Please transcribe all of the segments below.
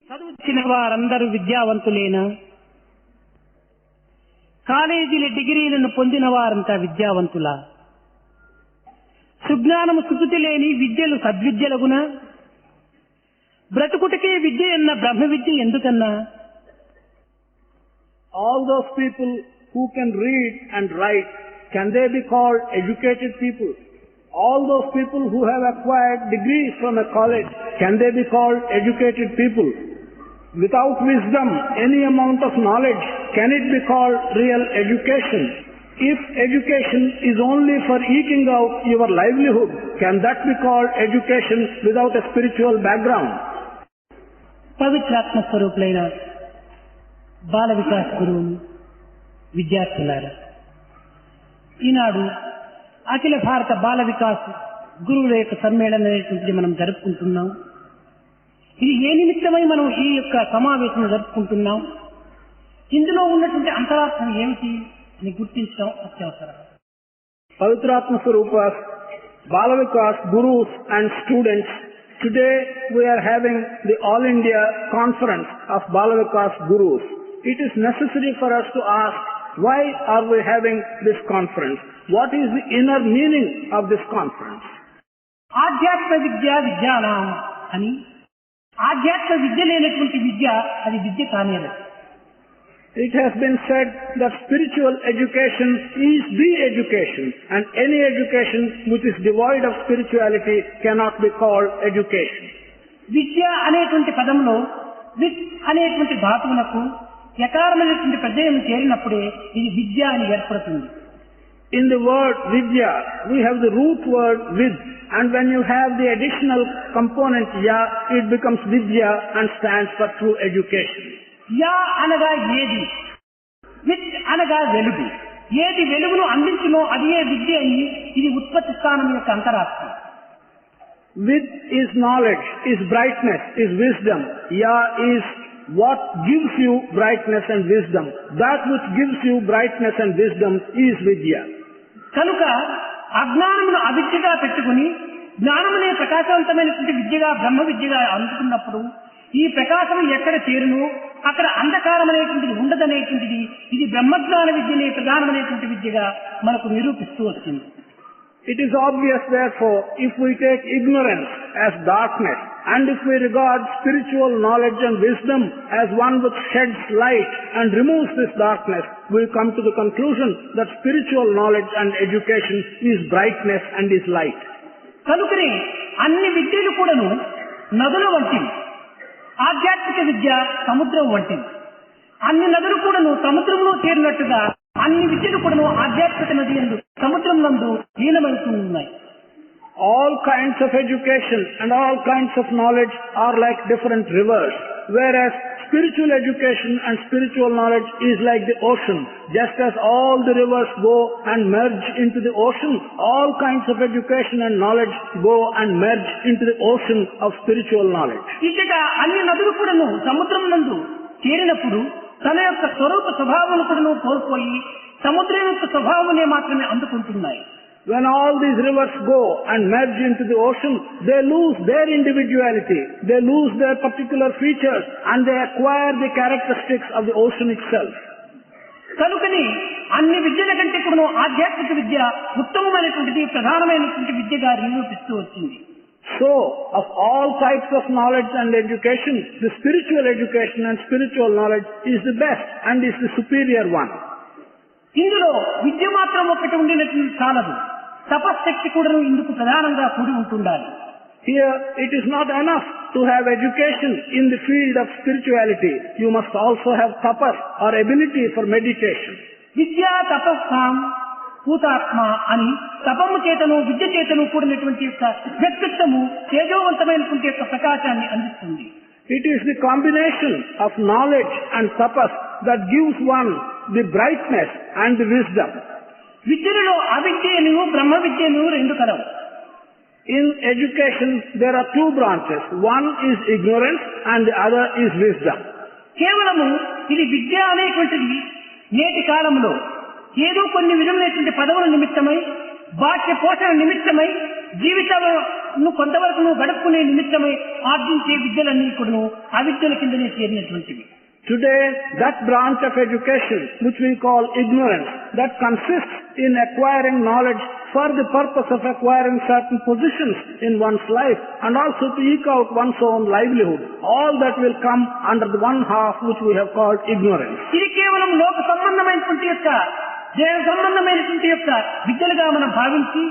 చదువుచిన వారందరూ విద్యావంతులేనా? కాలేజీల డిగ్రీలను పొందిన వారంతా విద్యావంతులా? సుజ్ఞానము సుకృతి లేని విద్యలు సద్విద్యలగునా? బ్రతుకుటకే విద్య ఎన్న బ్రహ్మ విద్య ఎందుకన్నా? All those people who can read and write, can they be called educated people? All those people who have acquired degrees from a college, can they be called educated people? Without wisdom, any amount of knowledge, can it be called real education? If education is only for eking out your livelihood, can that be called education without a spiritual background? పవిత్రాత్మ స్వరూపులైన బాల వికాస్ గురువులు, విద్యార్థులారా, ఈనాడు అఖిల భారత బాల వికాస్ గురువుల యొక్క సమ్మేళనం అనేటువంటిది మనం జరుపుకుంటున్నాం. ఇది ఏ నిమిత్తమై మనం ఈ యొక్క సమావేశం జరుపుకుంటున్నాం, ఇందులో ఉన్నటువంటి అంతరార్థం ఏమిటి అని గుర్తించడం అత్యవసరం. Pavitratma Swarupas, Bal Vikas, Gurus and students, today we are having the All India Conference of Bal Vikas Gurus. It is necessary for us to ask, why are we having this conference? What is the inner meaning of this conference? ఆధ్యాత్మ విద్య విజ్ఞానం అని, ఆధ్యాత్మ విద్య లేనటువంటి విద్య అది విద్య కానేరదు. It has been said that spiritual education is the education, and any education which is devoid of spirituality cannot be called education. విద్య అనేటువంటి పదంలో with అనేటువంటి ధాతువులకు యకారమైనటువంటి ప్రత్యయం చేరినప్పుడే ఇది విద్య అని ఏర్పడుతుంది. In the word vidya, we have the root word vid, and when you have the additional component ya, it becomes vidya and stands for true education. Yeah అనగా ఏది, with అనగా వెలుగు. ఏది వెలుగును అందించునో అదే విద్య అని, ఇది ఉత్పత్తి స్థానం యొక్క అంతరార్థం. Vid is knowledge, is brightness, is wisdom. Ya is what gives you brightness and wisdom. That which gives you brightness and wisdom is vidya. కనుక అజ్ఞానమును అవిద్యగా పెట్టుకుని జ్ఞానమునే ప్రకాశవంతమైనటువంటి విద్యగా బ్రహ్మ విద్యగా అందుకున్నప్పుడు ఈ ప్రకాశం ఎక్కడ చేరును అక్కడ అంధకారం అనేటువంటిది ఉండదనేటువంటిది ఇది బ్రహ్మజ్ఞాన విద్యనే ప్రధానమైనటువంటి విద్యగా మనకు నిరూపిస్తూ వచ్చింది. It is obvious therefore, if we take ignorance as darkness, and if we regard spiritual knowledge and wisdom as one which sheds light and removes this darkness, we come to the conclusion that spiritual knowledge and education is brightness and is light. కనుకనే అన్ని విద్యలు కూడాను నదుల వంటివి, ఆధ్యాత్మిక విద్య సముద్రం వంటివి. అన్ని నదులు కూడాను సముద్రంలో చేరినట్టుగా అన్ని విద్యలు కూడాను ఆధ్యాత్మిక నది యందు సముద్రం నందు లీనమవుతూ ఉన్నాయి. All kinds of education and all kinds of knowledge are like different rivers, whereas spiritual education and spiritual knowledge is like the ocean. Just as all the rivers go and merge into the ocean, all kinds of education and knowledge go and merge into the ocean of spiritual knowledge. ఇచ్చట అన్ని నదులు కూడాను సముద్రం నందు చేరినప్పుడు తన యొక్క స్వరూప స్వభావాలను కూడాను కోల్పోయి సముద్రం యొక్క స్వభావమునే మాత్రమే అందుకుంటున్నాయి. When all these rivers go and merge into the ocean, they lose their individuality, they lose their particular features, and they acquire the characteristics of the ocean itself. కనుకని అన్ని విద్యల కంటే కూడా ఆధ్యాత్మిక విద్య ఉత్తమమైనటువంటిది, ప్రధానమైనటువంటి విద్యగా నిరూపిస్తూ వచ్చింది. So, of all types of knowledge and education, the spiritual education and spiritual knowledge is the best and is the superior one. ఇందులో విద్య మాత్రం ఒకటి ఉండినటువంటి చాలదు, తపశక్తి కూడా ఇందుకు ప్రధానంగా కూడి ఉంటుండాలి. Here, it is not enough to have education in the field of spirituality. You must also have tapas or ability for meditation. విద్యా తపస్సాం పూతాత్మ అని తపము చేతను విద్య చేతను కూడినటువంటి యొక్క వ్యక్తిత్వము తేజోవంతమైనటువంటి యొక్క ప్రకాశాన్ని అందిస్తుంది. It is the combination of knowledge and tapas that gives one the brightness and the wisdom. విద్యలలో అవిద్యను బ్రహ్మ విద్యను రెండు కలవు. In education there are two branches. One is ignorance and the other is wisdom. కేవలము ఇది విద్య అనేటువంటిది నేటి కాలంలో ఏదో కొన్ని విధమైనటువంటి పదవుల నిమిత్తమై, బాహ్య పోషణ నిమిత్తమై జీవితాలను కొంతవరకు గడుపుకునే నిమిత్తమై ఆర్జించే విద్యలన్నీ కూడా అవిద్యల కిందనే చేరినటువంటివి. Today, that branch of education which we call ignorance, that consists in acquiring knowledge for the purpose of acquiring certain positions in one's life and also to eke out one's own livelihood, all that will come under the one half which we have called ignorance. ఇది కేవలం లోక సంబంధమైనటువంటి యొక్క దేవ సంబంధమైనటువంటి యొక్క విద్యలుగా మనం భావించి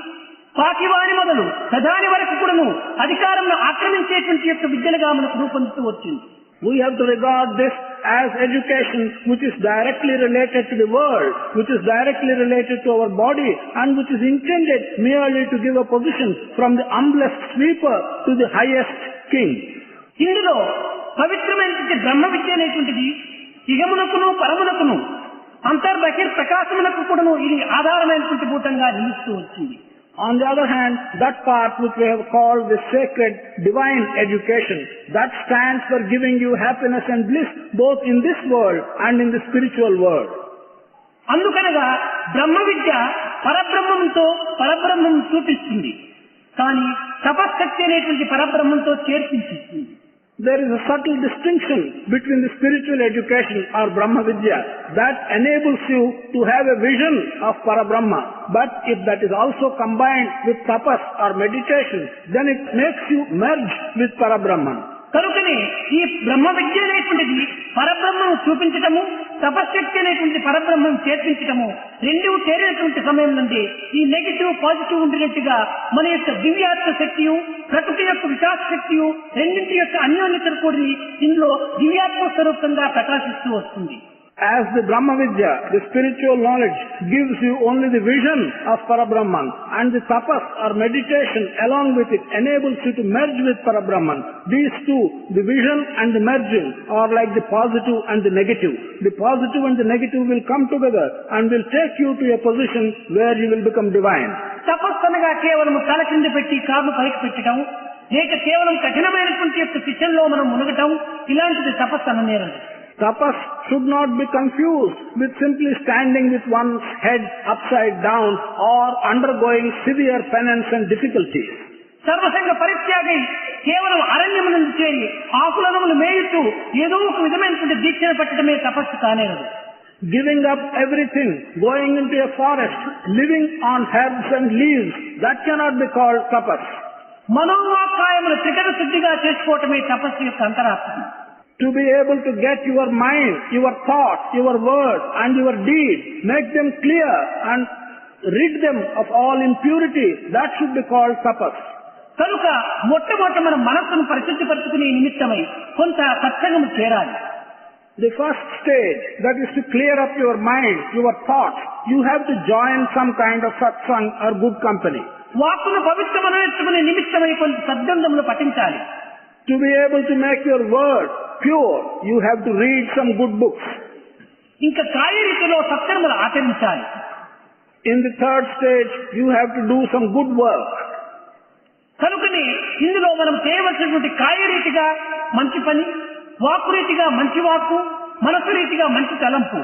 పాకివాని మొదలు ప్రధాని వరకు కూడాను అధికారంలో ఆక్రమించేటువంటి యొక్క విద్యలుగా మనకు రూపొందుతూ వచ్చింది. We have to regard this as education which is directly related to the world, which is directly related to our body, and which is intended merely to give a position from the humblest sweeper to the highest king. ఇందులో పవిత్రమైనటువంటి బ్రహ్మ విద్య అనేటువంటిది ఇహమునకును పరమునకును అంతర్బహిర్ ప్రకాశమునకు కూడాను ఇది ఆధారమైనటువంటి భూతంగా నిలుస్తూ వచ్చింది. On the other hand, that part which we have called the sacred divine education, that stands for giving you happiness and bliss both in this world and in the spiritual world. అందుకనగా బ్రహ్మ విద్య పరబ్రహ్మంతో పరబ్రహ్మం చూపిస్తుంది, కానీ తపశక్తి అనేటువంటి పరబ్రహ్మంతో చేర్పించిస్తుంది. There is a subtle distinction between the spiritual education or Brahma Vidya that enables you to have a vision of Parabrahma. But if that is also combined with tapas or meditation, then it makes you merge with Parabrahman. కనుకనే ఈ బ్రహ్మ విద్య అనేటువంటిది పరబ్రహ్మను చూపించటము, తపశక్తి అనేటువంటి పరబ్రహ్మను చేర్పించటము రెండూ చేరినటువంటి సమయం నుండి ఈ negative positive ఉండినట్టుగా మన యొక్క దివ్యాత్మ శక్తియు ప్రకృతి యొక్క వికాస శక్తియు రెండింటి యొక్క అన్యోన్యతను కూడి ఇందులో దివ్యాత్మ స్వరూపంగా ప్రకాశిస్తూ వస్తుంది. As the Brahma Vidya, the spiritual knowledge, gives you only the vision of Parabrahman, and the tapas or meditation along with it enables you to merge with Parabrahman. These two, the vision and the merging, are like the positive and the negative. The positive and the negative will come together and will take you to a position where you will become divine. తపస్సు అనగా కేవలం తల కింద పెట్టి కాళ్ళు పైకి పెట్టడం, లేక కేవలం కఠినమైనటువంటి యొక్క శిక్షణలో మనం మునగటం, ఇలాంటిది తపస్సు అననేరదు. Tapas should not be confused with simply standing with one's head upside down or undergoing severe penance and difficulties. సర్వసంగ పరిత్యాగి కేవలం అరణ్యమునందు చేరి ఆకులనములు మేయుతూ ఏదో ఒక విధమైనటువంటి దీక్షను పట్టడమే తపస్సు కానేరదు. Giving up everything, going into a forest, living on herbs and leaves, that cannot be called tapas. మనోవాక్కాయములు త్రికరణ శుద్ధిగా చేసుకోవటమే తపస్సు యొక్క అంతరార్థం. To be able to get your mind, your thought, your word and your deed, make them clear and rid them of all impurity, that should be called tapas. కనుక మొట్టమొదట మన మనస్సును పరిశుద్ధపరచుకునే నిమిత్తమై కొంత సత్సంగము చేరాలి. The first stage, that is to clear up your mind, your thoughts, you have to join some kind of satsang or good company. వాక్కును పవిత్రమనెత్తుకునే నిమిత్తమై కొంత సద్గంధములు పఠించాలి. To be able to make your word pure, you have to read some good books. ఇంకా కార్యరీతిలో సత్కర్మలు ఆచరించాలి. In the third stage, you have to do some good work. కనుకనే ఇందులో మనం చేయవలసినటువంటి కార్యరీతిగా మంచి పని, వాక్కు రీతిగా మంచి వాక్కు, మనసు రీతిగా మంచి తలంపు,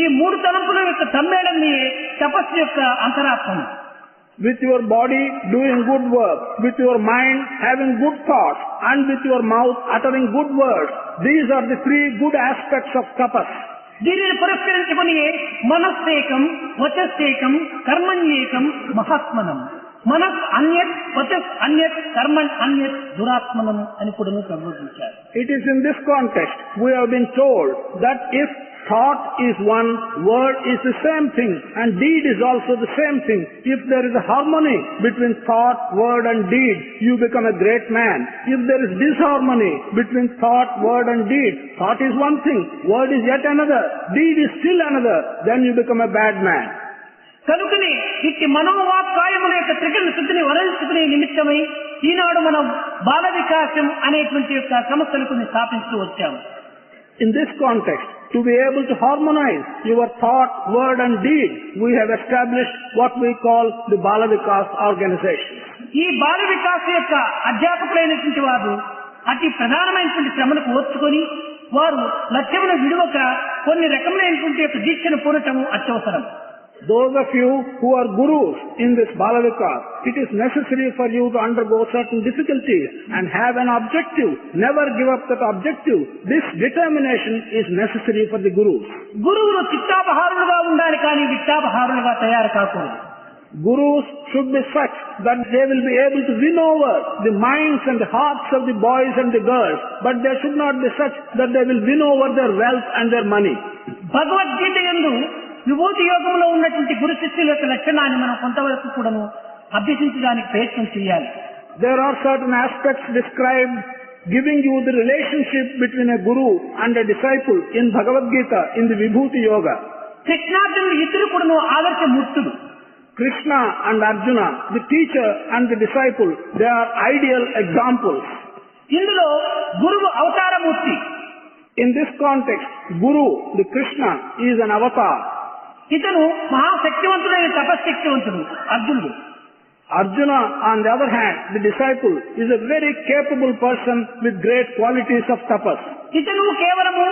ఈ మూడు తలంపుల యొక్క సమ్మేళనమే తపస్సు యొక్క అంతరార్థం. With your body doing good work, with your mind having good thoughts, and with your mouth uttering good words, these are the three good aspects of tapas. దీనిని పురస్కరించుకుని మనస్సేకం, వచస్సేకం, కర్మణ్యేకం, మహాత్మనం. మనస్ అన్యత్, వచస్ అన్యత్, కర్మణ్ అన్యత్, దురాత్మనం అని కూడా సంబోధించారు. It is in this context we have been told that if thought is one, word is the same thing, and deed is also the same thing. If there is a harmony between thought, word and deed, you become a great man. If there is disharmony between thought, word and deed, thought is one thing, word is yet another, deed is still another, then you become a bad man. కనుకనే ఇట్టి మనోవాక్కాయముల యొక్క త్రికరణ శుద్ధిని వరించుకునే నిమిత్తమై ఈనాడు మనం బాల వికాసం అనేటువంటి యొక్క సంస్థలను స్థాపిస్తూ వచ్చాము. In this context, to be able to harmonize your thought, word and deed, we have established what we call the Bal Vikas organization. ఈ బాల వికాస యొక్క అధ్యాపకులైనటువంటి వారు అతి ప్రధానమైనటువంటి శ్రమను ఓర్చుకొని వారు లక్ష్యమును విడువక కొన్ని రకములైనటువంటి దీక్షను పూనటము అత్యవసరం. Those of you who are gurus in this Bal Vikas it is necessary for you to undergo certain difficulties and have an objective. Never give up that objective. This determination is necessary for the gurus. గురువులు చిత్తాపహారులుగా ఉండాలి కానీ విత్తాపహారులుగా తయారు కాకూడదు. Gurus should be such that they will be able to win over the minds and the hearts of the boys and the girls, but they should not be such that they will win over their wealth and their money. Bhagavad Gita యందు విభూతి యోగంలో ఉన్నటువంటి గురు శిష్యుల యొక్క లక్షణాన్ని మనం కొంతవరకు కూడాను అభ్యసించడానికి ప్రయత్నం చేయాలి. There are certain aspects described giving you the relationship between a guru and a disciple in Bhagavad Gita in the Vibhuti Yoga. కృష్ణార్జునులు ఇద్దరు కూడాను ఆదర్శమూర్తులు. Krishna and Arjuna, the teacher and the disciple, they are ideal examples. ఇందులో గురువు అవతారమూర్తి. In this context, Guru, the Krishna, is an avatar. ఇతను మహాశక్తివంతుడైన తపశక్తివంతుడు అర్జునుడు. Arjuna, on the other hand, the disciple, is a very capable person with great qualities of tapas. ఇతను కేవలము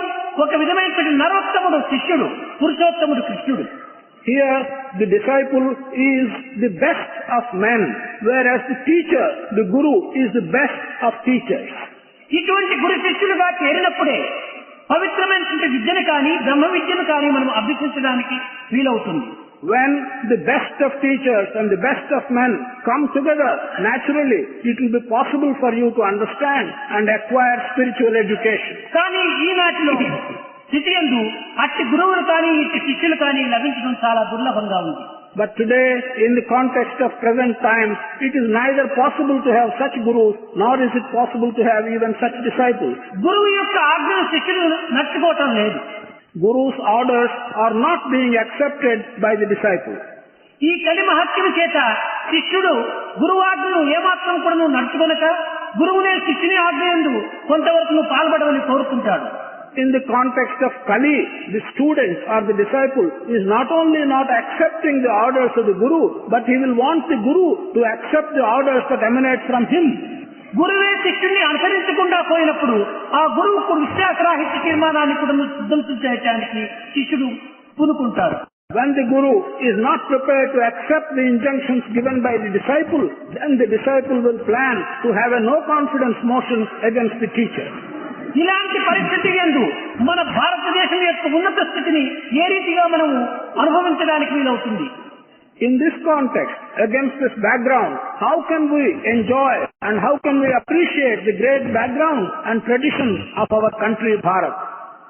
ఒక విధమైనటువంటి నరోత్తముడు శిష్యుడు, పురుషోత్తముడు కృష్ణుడు. Here, the disciple is the best of men, whereas the teacher, the guru, is the best of teachers. ఇటువంటి గురు శిష్యులుగా చేరినప్పుడే పవిత్రమైనటువంటి విద్యను కానీ బ్రహ్మ విద్యను కానీ మనం అభ్యసించడానికి వీలవుతుంది. When the best of teachers and the best of men come together, naturally, it will be possible for you to understand and acquire spiritual education. కానీ ఈనాటిలో స్థితి యందు అట్టి గురువులు కానీ ఇట్టి శిష్యులు కానీ లభించడం చాలా దుర్లభంగా ఉంది. But today, in the context of present times, it is neither possible to have such gurus, nor is it possible to have even such disciples. గురువు యొక్క ఆజ్ఞను శిష్యులు నడుచుకోవటం లేదు. Guru's orders are not being accepted by the disciples. ఈ కలి మహత్యం చేత శిష్యుడు గురువాజ్ఞను ఏమాత్రం కూడా నడుచుకొనక గురువునే శిష్యుని ఆజ్ఞయందు కొంతవరకు పాల్పడమని కోరుకుంటాడు. In the context of Kali, the student or the disciple is not only not accepting the orders of the Guru, but he will want the Guru to accept the orders that emanate from him. గురువే శిష్యుని అనుసరించకుండా పోయినప్పుడు ఆ గురువుకు విశ్వాసరాహిత్య తీర్మానాన్ని కూడా సిద్ధం చేయడానికి శిష్యుడు పూనుకుంటాడు. When the Guru is not prepared to accept the injunctions given by the disciple, then the disciple will plan to have a no confidence motion against the teacher. ఇలాంటి పరిస్థితి యందు మన భారతదేశం యొక్క ఉన్నత స్థితిని ఏ రీతిగా మనము అనుభవించడానికి వీలవుతుంది? In this context, against this background, how can we enjoy and how can we appreciate the great background and traditions of our country, Bharat?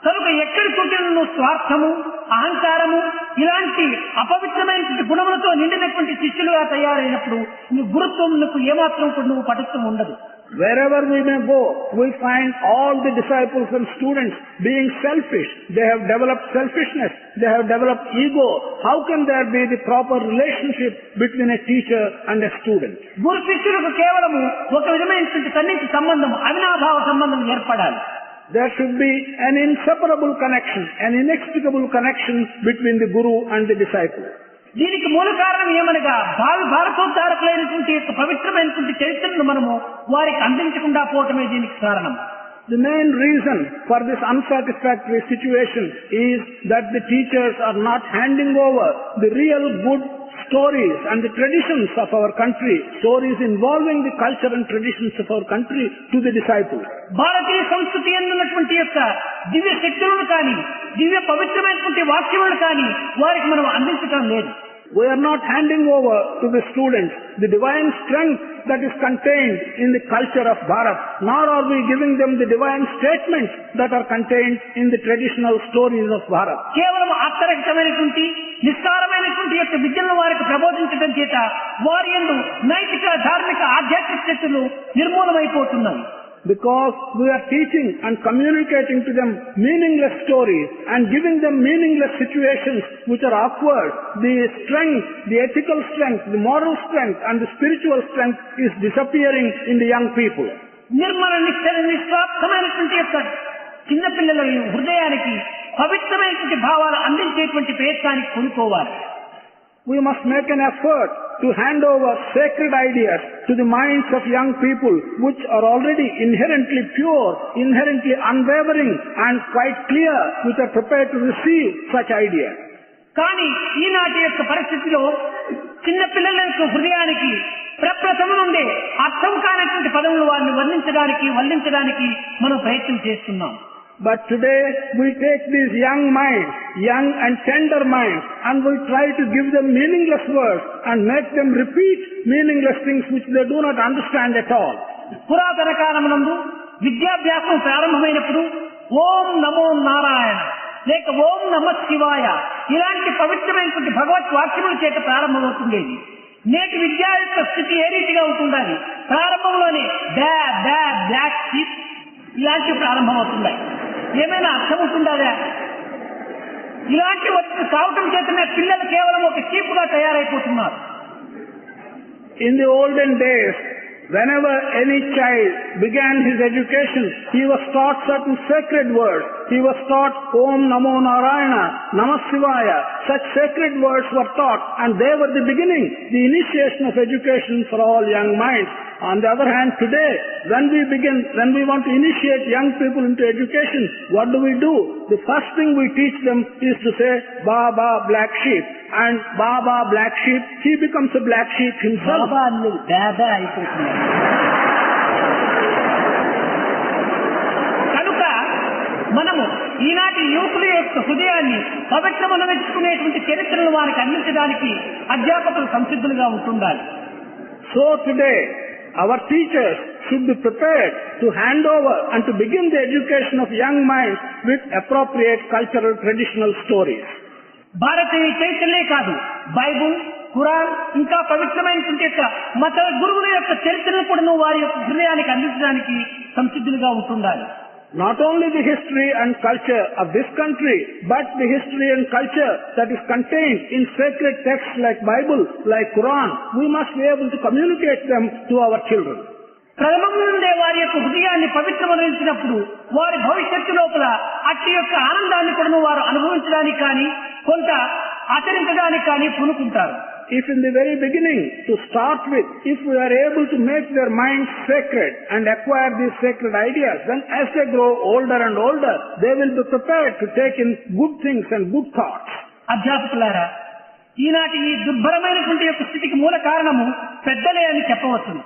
కనుక ఎక్కడి చూచినను స్వార్థము, అహంకారము ఇలాంటి అపవిత్రమైన గుణములతో నిండినటువంటి శిష్యులుగా తయారైనప్పుడు నీ గురుత్వములకు ఏమాత్రం కూడా నువ్వు పటుత్వం ఉండదు. Wherever we may go, we find all the disciples and students being selfish. They have developed selfishness. They have developed ego. How can there be the proper relationship between a teacher and a student? గురు శిష్యులకు కేవలము ఒక విధమైనటువంటి సన్నిహిత సంబంధం, అవినాభావ సంబంధం ఏర్పడాలి. There should be an inseparable connection, an inextricable connection between the Guru and the disciple. దీనికి మూల కారణం ఏమనగా భావి భారతోద్ధారకులైనటువంటి యొక్క పవిత్రమైనటువంటి చరిత్రను మనము వారికి అందించకుండా పోవటమే దీనికి కారణం. The main reason for this unsatisfactory situation is that the teachers are not handing over the real good stories and the traditions of our country, stories involving the culture and traditions of our country, to the disciples. భారతీయ సంస్కృతి ఉన్నటువంటి యొక్క దివ్య శక్తులను కానీ దివ్య పవిత్రమైనటువంటి వాక్యములను కానీ వారికి మనం అందించడం లేదు. We are not handing over to the students the divine strength that is contained in the culture of Bharat, nor are we giving them the divine statements that are contained in the traditional stories of Bharat. కేవలం అర్థరహితమైనటువంటి నిస్సారమైనటువంటి యొక్క విద్యలను వారికి ప్రబోధించడం చేత వారి యందు నైతిక, ధార్మిక, ఆధ్యాత్మిక శక్తులు నిర్మూలమైపోతున్నాయి. Because we are teaching and communicating to them meaningless stories and giving them meaningless situations which are awkward, the strength, the ethical strength, the moral strength and the spiritual strength is disappearing in the young people. Nirmala నిస్వార్థమైనటువంటి యొక్క చిన్నపిల్లల హృదయానికి పవిత్రమైనటువంటి భావాలు అందించేటువంటి ప్రయత్నానికి కొనుక్కోవాలి. We must make an effort to hand over sacred ideas to the minds of young people which are already inherently pure, inherently unwavering and quite clear, which are prepared to receive such ideas. కానీ ఈనాటి యొక్క పరిస్థితిలో చిన్నపిల్లల యొక్క హృదయానికి ప్రప్రథమ నుండి అర్థం కానటువంటి పదములు వారిని వర్ణించడానికి మనం ప్రయత్నం చేస్తున్నాం. But today we take these young minds, young and tender minds, and we try to give them meaningless words and make them repeat meaningless things which they do not understand at all. పురాతన కాలమునందు విద్యాభ్యాసం ప్రారంభమైనప్పుడు ఓం నమో నారాయణ లేక ఓం నమ శివాయ ఇలాంటి పవిత్రమైనటువంటి భగవత్ వాక్యముల చేత ప్రారంభమవుతుండేది. నేటి విద్యా యొక్క స్థితి ఏ రీతిగా ఉంటుందని ప్రారంభంలోనే బ్లాక్ షీప్ ఇలాంటివి ప్రారంభమవుతున్నాయి. ఏమైనా అర్థం ఉంటుందా? ఇలాంటి కావటం చేతనే పిల్లలు కేవలం ఒక షీప్ గా తయారైపోతున్నారు. In the olden days, whenever any child began his education, he was taught certain sacred words. He was taught Om Namo Narayana, Namah Shivaya. Such sacred words were taught, and they were the beginning, the initiation of education for all young minds. On the other hand, today, when we want to initiate young people into education, what do? The first thing we teach them is to say, Baba, black sheep. And Baba, black sheep, he becomes a black sheep himself. కనుక మనము ఈనాటి యువకుల యొక్క హృదయాన్ని పవిత్రమనవించుకునేటువంటి చరిత్రను వారికి అందించడానికి అధ్యాపకులు సంసిద్ధులుగా ఉంటుండాలి. So today, our teachers should be prepared to hand over and to begin the education of young minds with appropriate cultural traditional stories. భారతీయ చైతన్యే కాదు, బైబుల్, ఖురాన్ ఇంకా పవిత్రమైనటువంటి యొక్క మత గురువుల యొక్క చరిత్రను కూడా వారి యొక్క హృదయానికి అందించడానికి సంసిద్ధులుగా ఉంటుండాలి. Not only the history and culture of this country, but the history and culture that is contained in sacred texts like Bible, like Quran, we must be able to communicate them to our children. ప్రథమం నుండే వారి యొక్క హృదయాన్ని పవిత్రమనించినప్పుడు వారి భవిష్యత్తు లోపల అట్టి యొక్క ఆనందాన్ని కూడా వారు అనుభవించడానికి కానీ కొంత ఆచరించడానికి కానీ పూనుకుంటారు. If in the very beginning, to start with, if we are able to make their minds sacred and acquire these sacred ideas, then as they grow older and older, they will be prepared to take in good things and good thoughts. అధ్యాపకులారా, ఈనాటి ఈ దుర్భరమైనటువంటి యొక్క స్థితికి మూల కారణము పెద్దలే అని చెప్పవచ్చును.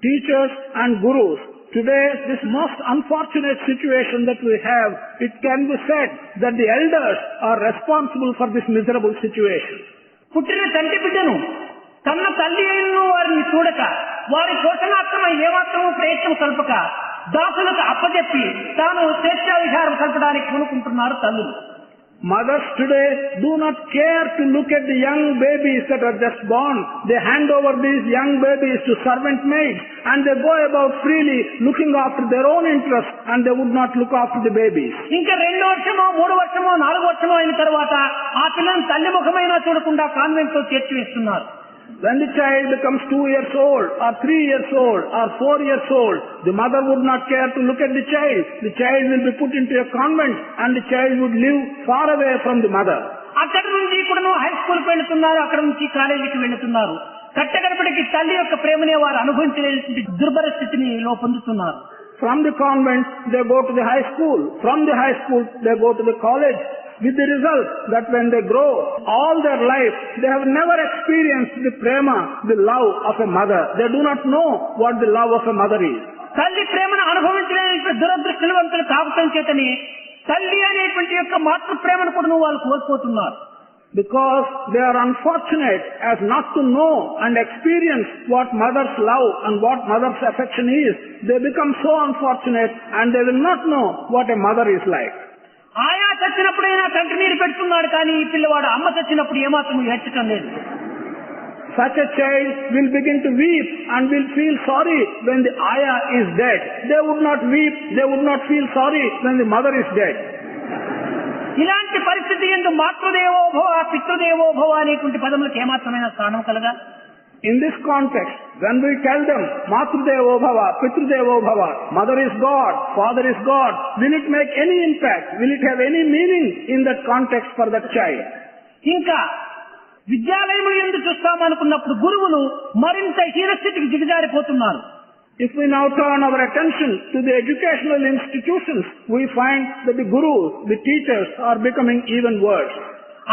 Teachers and gurus, today this most unfortunate situation that we have, it can be said that the elders are responsible for this miserable situation. పుట్టిన తండ్రి బిడ్డను తన తల్లి అయిన వారిని చూడక వారి పోషణార్థమై ఏమాత్రమూ ప్రయత్నం కల్పక దాసులకు అప్పచెప్పి తాను స్వేచ్ఛా విహారం కల్పడానికి పూనుకుంటున్నారు తల్లులు. Mothers today do not care to look at the young babies that are just born. They hand over these young babies to servant maids and they go about freely looking after their own interests and they would not look after the babies. ఇంకా 2 వర్షమో 3 వర్షమో 4 వర్షమో అయిన తర్వాత ఆ పిల్లని తల్లి ముఖమైనా చూడకుండా convent లో చేర్చివేస్తున్నారు. When the child becomes 2 years old or 3 years old or 4 years old, the mother would not care to look at the child. The child will be put into a convent and the child would live far away from the mother. అక్కడి నుంచి కూడా high school కి వెళ్తున్నారు, అక్కడ నుంచి కాలేజీకి వెళ్తున్నారు. కట్టగడపడికి తల్లి యొక్క ప్రేమనే వారు అనుభవించలేని దుర్భర స్థితిని పొందుతున్నారు. From the convent they go to the high school. From the high school they go to the college. With the result that when they grow, all their life, they have never experienced the prema, the love of a mother. They do not know what the love of a mother is. తల్లి ప్రేమను అనుభవించలేని దురదృష్టవంతులు కావటం చేతని తల్లి అనేటువంటి యొక్క మాతృ ప్రేమను కూడా వాళ్ళు కోల్పోతున్నారు. Because they are unfortunate as not to know and experience what mother's love and what mother's affection is. They become so unfortunate and they will not know what a mother is like. ఆయా చచ్చినప్పుడైనా కంటి నీరు పెడుతున్నాడు, కానీ ఈ పిల్లవాడు అమ్మ చచ్చినప్పుడు ఏమాత్రం ఏడ్చటం లేదు. Such a child will begin to weep and will feel sorry when the ayah is dead. They would not weep, they would not feel sorry when the mother is dead. ఇలాంటి పరిస్థితి ఎందు మాతృదేవోభవ పితృదేవోభవ అనేటువంటి పదములకు ఏమాత్రమైన స్థానం కలగా? In this context, when we tell them Matrudevo Bhava, Pitrudevo Bhava, mother is God, father is God, will it make any impact? Will it have any meaning in that context for that child? ఇంకా విద్యాలయములు ఎందు చూస్తామనుకున్నప్పుడు గురువులు మరింత హీనస్థితికి దిగజారిపోతున్నారు. If we now turn our attention to the educational institutions, we find that the gurus, the teachers are becoming even worse.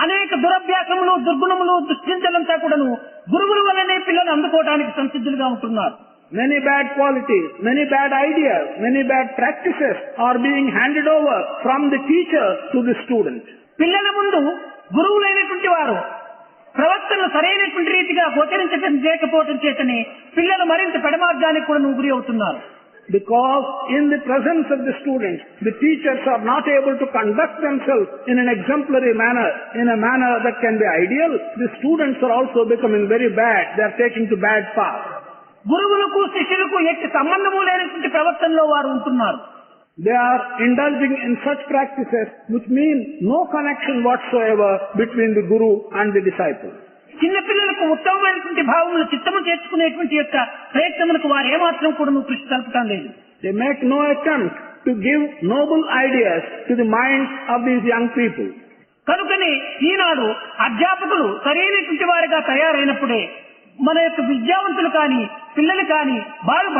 అనేక దురభ్యాసములు, దుర్గుణములు, దుశ్చింతలంతా కూడాను గురువుల వల్లనే పిల్లలు అందుకోవడానికి సంసిద్ధులుగా ఉంటున్నారు. Many bad qualities, many bad ideas, many bad practices are being handed over from the teacher to the student. పిల్లల ముందు గురువులైనటువంటి వారు ప్రవర్తనలు సరైనటువంటి రీతిగా గోచరించడం చేయకపోవడం చేతనే పిల్లలు మరింత పెడమార్గానికి కూడా గురి అవుతున్నారు. Because in the presence of the students, the teachers are not able to conduct themselves in an exemplary manner, in a manner that can be ideal, the students are also becoming very bad. They are taking to bad path. గురువులకు శిష్యులకు ఎట్టి సంబంధము లేనటువంటి ప్రవర్తనలో వారు ఉంటున్నారు. They are indulging in such practices which mean no connection whatsoever between the guru and the disciple. చిన్న పిల్లలకు ఉత్తమమైనటువంటి భావములు చిత్తము చేర్చుకునేటువంటి యొక్క ప్రయత్నములకు వారు ఏమాత్రం కూడా కృషి కల్పటం లేదు. They make no attempt to give noble ideas to the minds of these young people. కనుకనే ఈనాడు అధ్యాపకులు సరైనటువంటి వారిగా తయారైనప్పుడే మన యొక్క విద్యావంతులు కానీ పిల్లలు కానీ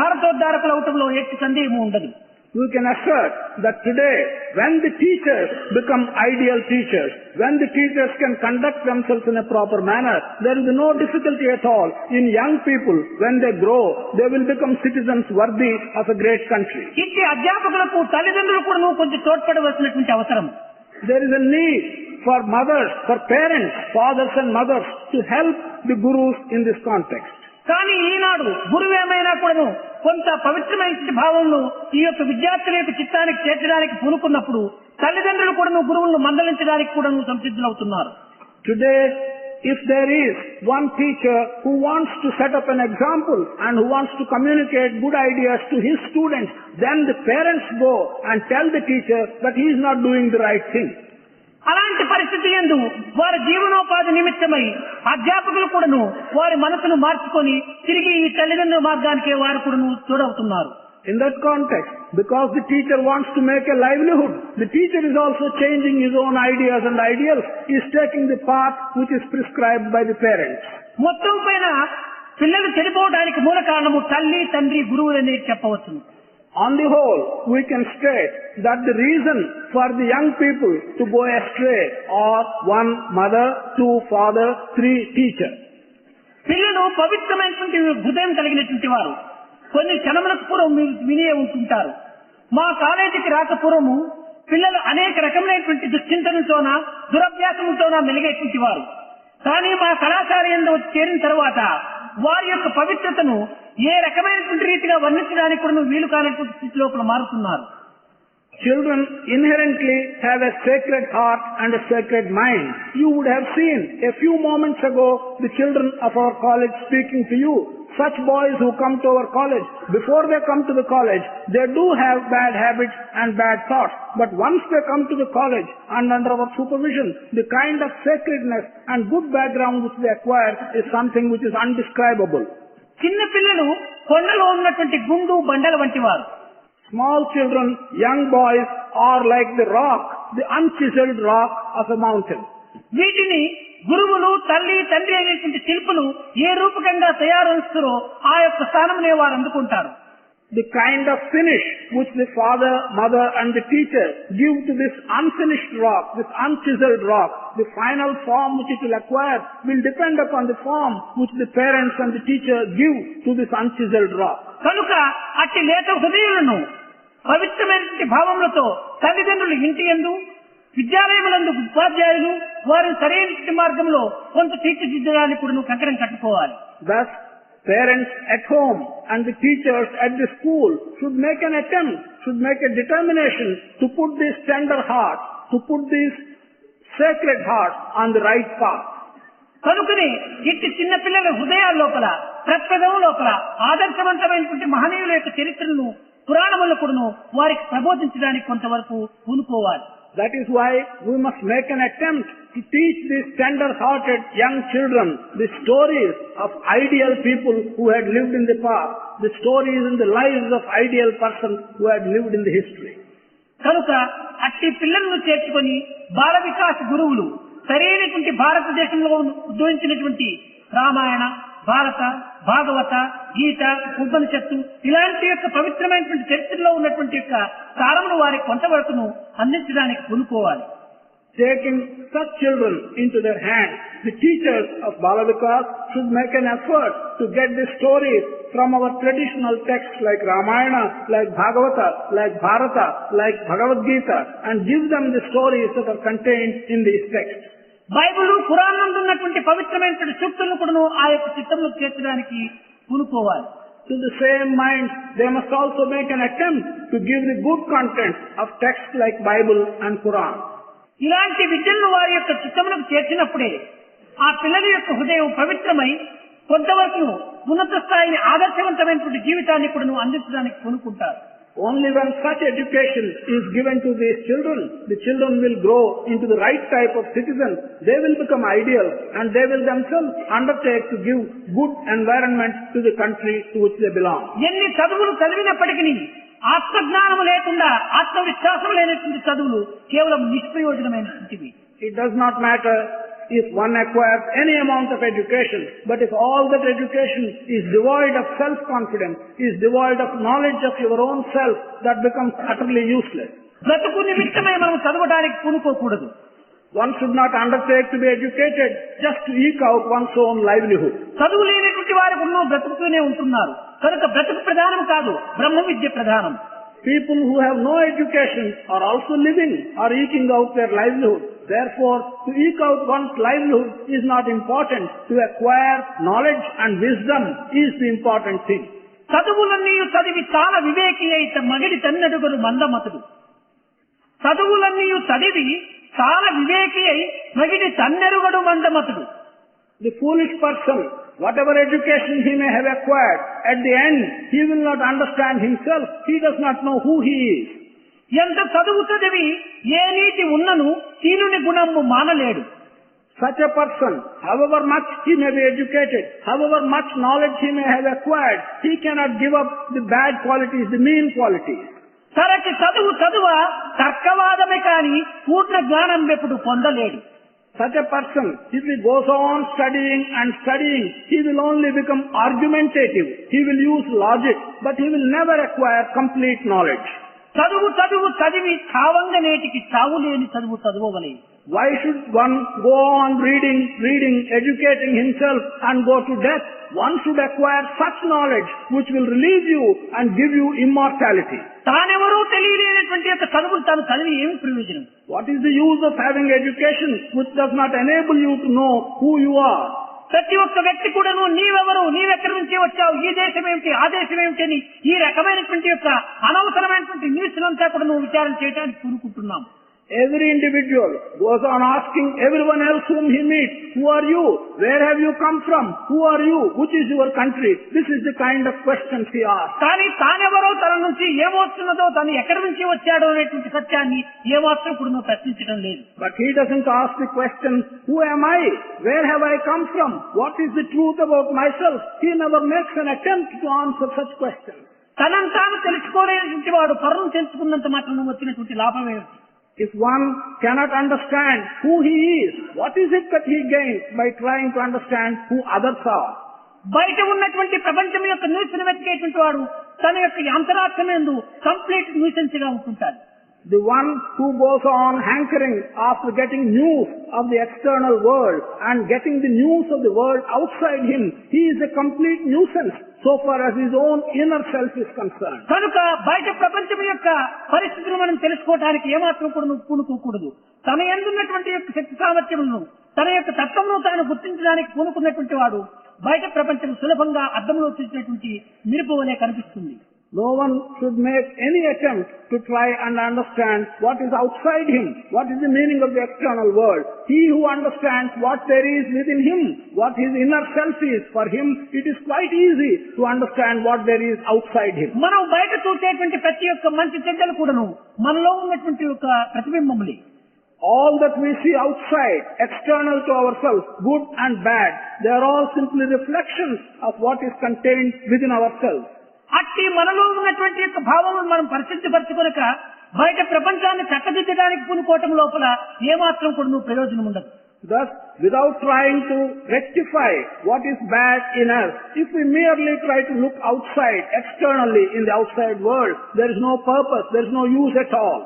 భారతోద్ధారకులు అవటంలో ఎట్టి సందేహము ఉండదు. We can assert that today, when the teachers become ideal teachers, when the teachers can conduct themselves in a proper manner, there will be no difficulty at all in young people. When they grow, they will become citizens worthy of a great country. ఇట్టి అధ్యాపకులకు తల్లిదండ్రులు కూడా కొంచెం తోడ్పడవలసినటువంటి అవసరం. There is a need for mothers, for parents, fathers and mothers to help the gurus in this context. కానీ ఈనాడు గురువు ఏమైనా కూడా కొంత పవిత్రమైన భావంలో ఈ యొక్క విద్యార్థుల యొక్క చిత్తానికి చేర్చడానికి పూనుకున్నప్పుడు తల్లిదండ్రులు కూడా గురువులను మందలించడానికి కూడా సంసిద్ధులవుతున్నారు. Today, if there is one teacher who wants to set up an example and who wants to communicate good ideas to his students, then the parents go and tell the teacher that he is not doing the right thing. అలాంటి పరిస్థితి యందు వారి జీవనోపాధి నిమిత్తమై అధ్యాపకులు కూడాను వారి మనసును మార్చుకొని తిరిగి ఈ తల్లిదండ్రుల మార్గానికి వారు కూడాను తోడవుతున్నారు. In that context, because the teacher wants to make a livelihood, the teacher is also changing his own ideas and ideals. He is taking the path which is prescribed by the parents. మొత్తం పైన పిల్లలు చెడిపోవడానికి మూల కారణము తల్లి తండ్రి గురువులనే చెప్పవచ్చు. On the whole, we can state that the reason for the young people to go astray are 1 mother, 2 father, 3 teacher. పిల్లలు పవిత్రమైనటువంటి హృదయం కలిగినటువంటి వారు. కొన్ని క్షణములకు పూర్వం వినే ఉంటుంటారు, మా కాలేజీకి రాకపూర్వము పిల్లలు అనేక రకమైనటువంటి దుశ్చింతనతోన దురభ్యాసంతోన మెలిగేటువంటి వారు. కానీ మా కళాశాల యందు చేరిన తర్వాత వారి యొక్క పవిత్రతను ఏ రకమైనటువంటి రీతిగా వర్ణించడానికి కూడా వీలు కానటువంటి స్థితి లోపల మారుతున్నారు. Children inherently have a sacred heart and a sacred mind. You would have seen a few moments ago the children of our college speaking to you. Such boys who come to our college, before they come to the college, they do have bad habits and bad thoughts. But once they come to the college and under our supervision, the kind of sacredness and good background which they acquire is something which is undescribable. చిన్న పిల్లలు కొండలో ఉన్నటువంటి గుండు బండల వంటి వారు. Small children, young boys are like the rock, the unchiseled rock of a mountain. వీటిని గురువులు తల్లి తండ్రి అనేటువంటి శిల్పులు ఏ రూపకంగా తయారుస్తారో ఆ యొక్క స్థానమునే వారు అందుకుంటారు. The kind of finish which the father, mother and the teacher give to this unfinished rock, this unchiseled rock, the final form which it will acquire will depend upon the form which the parents and the teacher give to this unchiseled rock. కనుక అట్టి లేత హృదయులను పవిత్రమైనటువంటి భావములతో తల్లిదండ్రులు ఇంటి యందు విద్యాలయములందు ఉపాధ్యాయులు వారి సరైన మార్గంలో కొంత తీర్చిదిద్దడానికి కూడా కంకణం కట్టుకోవాలి. Thus, parents at home and the teachers at the school should make an attempt, should make a determination to put this tender heart, to put this sacred heart on the right path. కనుకనే ఇట్టి చిన్న పిల్లల హృదయాల లోపల ప్రత్యేకం లోపల ఆదర్శవంతమైనటువంటి మహనీయుల యొక్క చరిత్రను పురాణములను కూడాను వారికి ప్రబోధించడానికి కొంతవరకు పూనుకోవాలి. That is why we must make an attempt to teach these tender-hearted young children the stories of ideal people who had lived in the past, the stories in the lives of ideal persons who had lived in the history. కనుక అట్టి పిల్లలను చేర్చుకొని బాల వికాస్ గురువులు సరైనటువంటి భారతదేశంలో ఉద్భవించినటువంటి రామాయణ, భారత, భాగవత, గీత, ఉపనిషత్తు ఇలాంటి యొక్క పవిత్రమైనటువంటి చరిత్రలో ఉన్నటువంటి యొక్క సారమును వారికి కొంతవరకును అందించడానికి పూనుకోవాలి. Taking such children into their hands, the teachers of Bal Vikas should make an effort to get the stories from our traditional texts like Ramayana, like Bhagavata, like Bharata, like Bhagavad Gita, and give them the stories that are contained in these texts. Bible Quran నందు ఉన్నటువంటి పవిత్రమైనటువంటి సూక్తులను కూడాను ఆ యొక్క చిత్తంలో చేర్చడానికి పూనుకోవాలి. To the same mind, they must also make an attempt to give the good content of texts like Bible and Quran. ఇలాంటి విద్యలను వారి యొక్క చిత్తములకు చేర్చినప్పుడే ఆ పిల్లల యొక్క హృదయం పవిత్రమై కొంతవరకు ఉన్నత స్థాయిని ఆదర్శవంతమైనటువంటి జీవితాన్ని కూడా అందించడానికి పూనుకుంటారు. Only when such education is given to these children, the children will grow into the right type of citizens. They will become ideal and they will themselves undertake to give good environment to the country to which they belong. ఎన్ని చదువులు చదివినప్పటికీ ఆత్మజ్ఞానం లేకుండా ఆత్మవిశ్వాసం లేనటువంటి చదువులు కేవలం నిష్ప్రయోజనమైనటువంటివి. It does not matter if one acquires any amount of education, but if all that education is devoid of self-confidence, is devoid of knowledge of your own self, that becomes utterly useless. బ్రతుకు నిమిత్తమై మనం చదవడానికి పూనుకోకూడదు. One should not undertake to be educated just to eke out one's own livelihood. చదువు లేనటువంటి వారు కూడా బ్రతుకుతూనే ఉంటున్నారు కనుక బ్రతుకు ప్రధానం కాదు, బ్రహ్మ విద్య ప్రధానం. People who have no education are also living or eking out their livelihood. Therefore, to eke out one's livelihood is not important. To acquire knowledge and wisdom is the important thing. చదువులన్నీ చదివి చాలా వివేకి అయితే మగిడి తన్నడుగురు మందమతుడు. చదువులన్నీ చదివి చాలా వివేకి అయి మగిడి తన్నెరుగడు మందమతుడు. The foolish person, whatever education he may have acquired, at the end he will not understand himself. He does not know who he is. ఎంత చదువు చదివి ఏ నీతి ఉన్నను తీరుని గుణము మానలేడు. Such a person, however much he may be educated, however much knowledge he may have acquired, he cannot give up the bad qualities, the mean qualities. తనకి చదువ తర్కవాదమే కాని పూర్ణ జ్ఞానం ఎప్పుడు పొందలేడు. Such a person, if he goes on studying and studying, he will only become argumentative. He will use logic, but he will never acquire complete knowledge. చదువు చదివి చావంగ నేటికి చావు లేని చదువు చదవవలే. Why should one go on reading, educating himself and go to death? One should acquire such knowledge which will relieve you and give you immortality. తానెవరో తెలియలేనటువంటి యొక్క చదువులు తాను చదివి ఏమి ప్రయోజనం? What is the use of having education which does not enable you to know who you are? ప్రతి ఒక్క వ్యక్తి కూడాను నీవెవరు, నీవెక్కడి నుంచి వచ్చావు, ఈ దేశం ఏమిటి, ఆ దేశం ఏమిటి అని ఈ రకమైనటువంటి యొక్క అనవసరమైనటువంటి న్యూస్లంతా కూడా నువ్వు విచారణ చేయడానికి పూనుకుంటున్నాం. Every individual goes on asking everyone else whom he meets, who are you? Where have you come from? Who are you? Which is your country? This is the kind of questions he asks. కానీ తానెవరో, తన నుంచి ఏమొస్తున్నదో, తను ఎక్కడి నుంచి వచ్చాడో అనేటువంటి సత్యాన్ని ఏమాత్రం కూడా నువ్వు ప్రశ్నించడం లేదు. But he doesn't ask the question, who am I? Where have I come from? What is the truth about myself? He never makes an attempt to answer such questions. తనను తాను తెలుసుకోలేనటువంటి వాడు పరును తెలుసుకున్నంత మాత్రం వచ్చినటువంటి లాభం ఏమిటి? If one cannot understand who he is, what is it that he gains by trying to understand who others are? బయట ఉన్నటువంటి ప్రపంచం యొక్క న్యూస్ను వెతికేటువంటి వాడు తన యొక్క అంతరాత్మయందు కంప్లీట్ న్యూసెన్స్ గా ఉంటుంటాడు. The one who goes on hankering after getting news of the external world and getting the news of the world outside him, he is a complete nuisance so far as his own inner self is concerned. కనుక బయట ప్రపంచం యొక్క పరిస్థితులు మనం తెలుసుకోవడానికి ఏమాత్రం కూడా నువ్వు పూనుకోకూడదు. తన యందున్నటువంటి యొక్క శక్తి సామర్థ్యములను, తన యొక్క తత్వమును తాను గుర్తించడానికి పూనుకున్నటువంటి వాడు బయట ప్రపంచం సులభంగా అర్థంలో చూసినటువంటి మిరుపు వలె కనిపిస్తుంది. No one should make any attempt to try and understand what is outside him, what is the meaning of the external world. He who understands what there is within him, what his inner self is, for him it is quite easy to understand what there is outside him. మనం బయట చూసేటువంటి ప్రతి ఒక్క మంచి చెడ్డలు కూడాను మనలో ఉన్నటువంటి ఒక ప్రతిబింబములే. All that we see outside, external to ourselves, good and bad, they are all simply reflections of what is contained within ourselves. అట్టి మనలో ఉన్నటువంటి యొక్క భావములను మనం పరిశుద్ధపరచుకొనక బయట ప్రపంచాన్ని చక్కదిద్దడానికి పూనుకోవటం లోపల ఏమాత్రం కూడా ప్రయోజనం ఉండదు. Thus, without trying to rectify what is bad in us, if we merely try to look outside, externally in the outside world, there is no purpose, there is no use at all.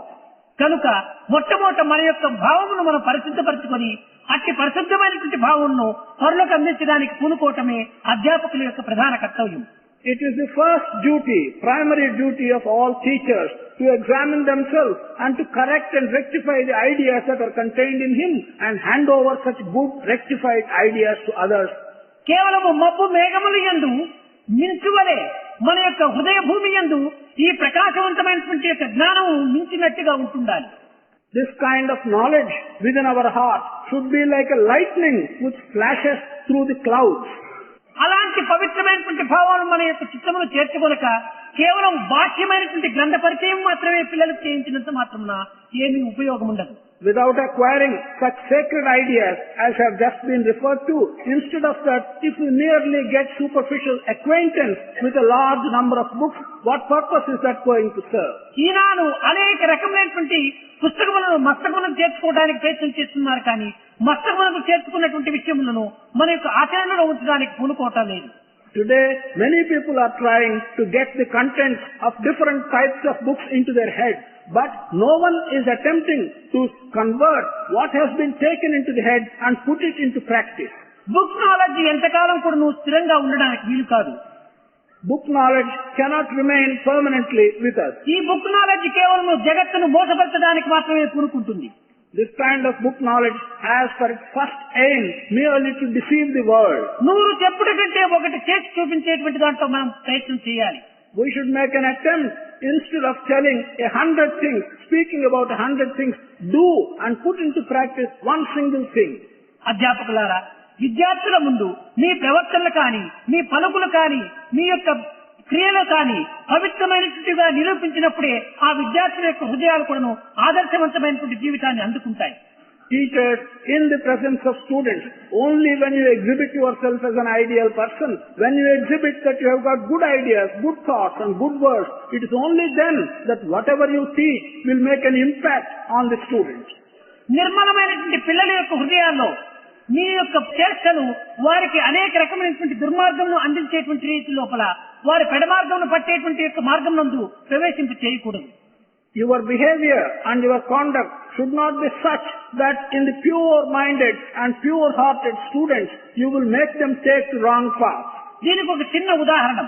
కనుక మొట్టమొదట మన యొక్క భావమును మనం పరిశుద్ధపరచుకొని అట్టి పరిశుద్ధమైనటువంటి భావమును పరులకు అందించడానికి పూనుకోవటమే అధ్యాపకుల యొక్క ప్రధాన కర్తవ్యం. It is the first duty, primary duty of all teachers to examine themselves and to correct and rectify the ideas that are contained in him and hand over such good rectified ideas to others. కేవలము మబ్బు మేఘములు యందు మించువలే మన యొక్క హృదయ భూమి యందు ఈ ప్రకాశవంతమైనటువంటి యొక్క జ్ఞానము మించినట్టుగా ఉంటుండాలి. This kind of knowledge within our heart should be like a lightning which flashes through the clouds. అలాంటి పవిత్రమైనటువంటి భావాలను మన యొక్క చిత్తమును చేర్చుకొనక కేవలం బాహ్యమైనటువంటి గ్రంథ పరిచయం మాత్రమే పిల్లలకు చేయించినంత మాత్రమున ఏమీ ఉపయోగం ఉండదు. Without acquiring such sacred ideas as have just been referred to, instead of that, if you merely get superficial acquaintance with a large number of books, what purpose is that going to serve? ఈనాడు అనేక రకమైనటువంటి పుస్తకములను మస్తకములకు చేర్చుకోవడానికి ప్రయత్నం చేస్తున్నారు, కానీ మస్తకములకు చేర్చుకున్నటువంటి విషయములను మన యొక్క ఆచరణలో ఉంచడానికి పూనుకోవటం లేదు. Today, many people are trying to get the contents of different types of books into their head, but no one is attempting to convert what has been taken into the head and put it into practice. Book knowledge ఎంతకాలం కూడా నువ్వు స్థిరంగా ఉండడానికి వీలు కాదు. Book knowledge cannot remain permanently with us. ఈ book knowledge కేవలం జగత్తును మోసపరచడానికి మాత్రమే పూనుకుంటుంది. This kind of book knowledge has for its first aim merely to deceive the world. నూరు చెప్పుడు కంటే ఒకటి చేసి చూపించేటువంటి దాంట్లో మనం ప్రయత్నం చేయాలి. We should make an attempt, instead of telling 100 things, speaking about 100 things, do and put into practice one single thing. అధ్యాపకులారా, విద్యార్థుల ముందు మీ ప్రవర్తనలు కానీ, మీ పలుకులు కానీ, మీ యొక్క క్రియలు కానీ పవిత్రమైనట్టుగా నిరూపించినప్పుడే ఆ విద్యార్థుల యొక్క హృదయాలు కూడా ఆదర్శవంతమైనటువంటి జీవితాన్ని అందుకుంటాయి. Teachers, in the presence of students, only when you exhibit yourself as an ideal person, when you exhibit that you have got good ideas, good thoughts and good words, it is only then that whatever you teach will make an impact on the students. నిర్మలమైనటువంటి పిల్లల యొక్క హృదయాల్లో మీ యొక్క చేష్టలు వారికి అనేక రకమైనటువంటి దుర్మార్గంను అందించేటువంటి రీతి లోపల వారి పెడమార్గంను పట్టేటువంటి యొక్క మార్గం నందు ప్రవేశింప చేయకూడదు. Your behavior and your conduct should not be such that in the pure-minded and pure-hearted students you will make them take the wrong path. దీనికి ఒక చిన్న ఉదాహరణ.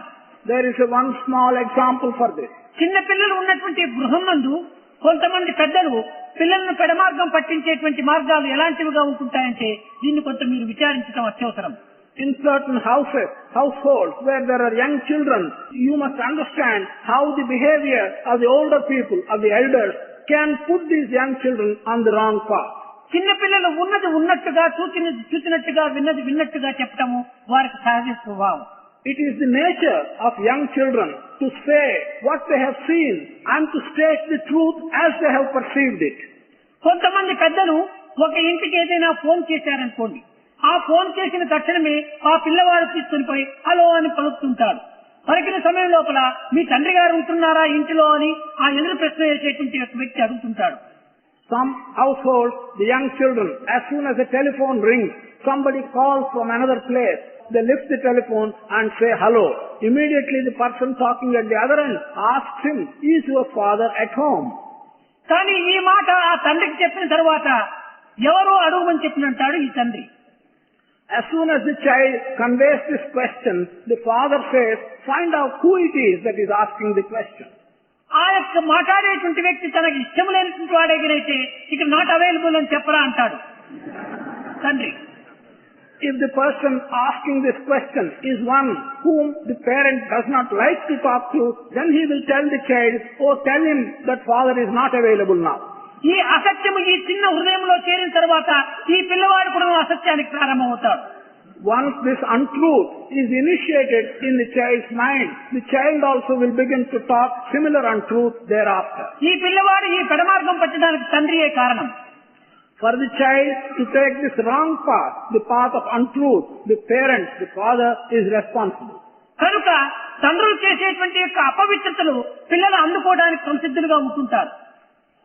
There is one small example for this. చిన్న పిల్లలు ఉన్నటువంటి గృహం నందు కొంతమంది పెద్దలు పిల్లలను పెడమార్గం పట్టించేటువంటి మార్గాలు ఎలాంటివిగా ఉంటుంటాయంటే దీన్ని కొంత మీరు విచారించడం అత్యవసరం. In certain households where there are young children, you must understand how the behavior of the older people, of the elders, can put these young children on the wrong path. చిన్న పిల్లలు ఉన్నది ఉన్నట్టుగా, చూచినట్టుగా, విన్నది విన్నట్టుగా చెప్పటము వారికి సహజ స్వభావం. It is the nature of young children to say what they have seen and to state the truth as they have perceived it. కొంతమంది పెద్దలు ఒక ఇంటికి ఏదైనా ఫోన్ చేశారనుకోండి, ఆ ఫోన్ చేసిన తక్షణమే ఆ పిల్లవాడు తీసుకుని పోయి హలో అని పలుకుతుంటాడు. పలికిన సమయం లోపల మీ తండ్రి గారు ఉంటున్నారా ఇంటిలో అని ఆ ఎదురు ప్రశ్న వేసేటువంటి ఒక వ్యక్తి అడుగుతుంటాడు. Some households, the young children, as soon as the telephone rings, somebody calls from another place. They lift the telephone and say hello. Immediately the person talking at the other end asks him, is your father at home? కానీ ఈ మాట ఆ తండ్రికి చెప్పిన తర్వాత ఎవరో అడుగుమని చెప్పినంటాడు ఈ తండ్రి. As soon as the child conveys this question, the father says, find out who it is that is asking the question. ఆ యొక్క మాట్లాడేటువంటి వ్యక్తి తనకి ఇష్టం లేనటువంటి వాడేగనైతే ఇక్కడ నాట్ అవైలబుల్ అని చెప్పరా అంటాడు తండ్రి. If the person asking this question is one whom the parent does not like to talk to, then he will tell the child, oh, tell him that father is not available now. ఈ అసత్యము ఈ చిన్న హృదయంలో చేరిన తర్వాత ఈ పిల్లవాడు కూడా అసత్యానికి ప్రారంభమవుతాడు. Once this untruth is initiated in the child's mind, the child also will begin to talk similar untruth thereafter. ఈ పిల్లవాడు ఈ పెడమార్గం పట్టడానికి తండ్రియే కారణం. For the child to take this wrong path, the path of untruth, the parent, the father is responsible. కనుక తండ్రులు చేసేటువంటి యొక్క అపవిత్రతలు పిల్లలు అందుకోవడానికి సంసిద్ధులుగా ఉంటుంటారు.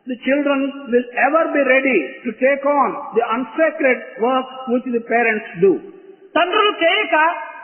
The children will ever be ready to take on the unsacred work which the parents do. తండ్రులు చేయక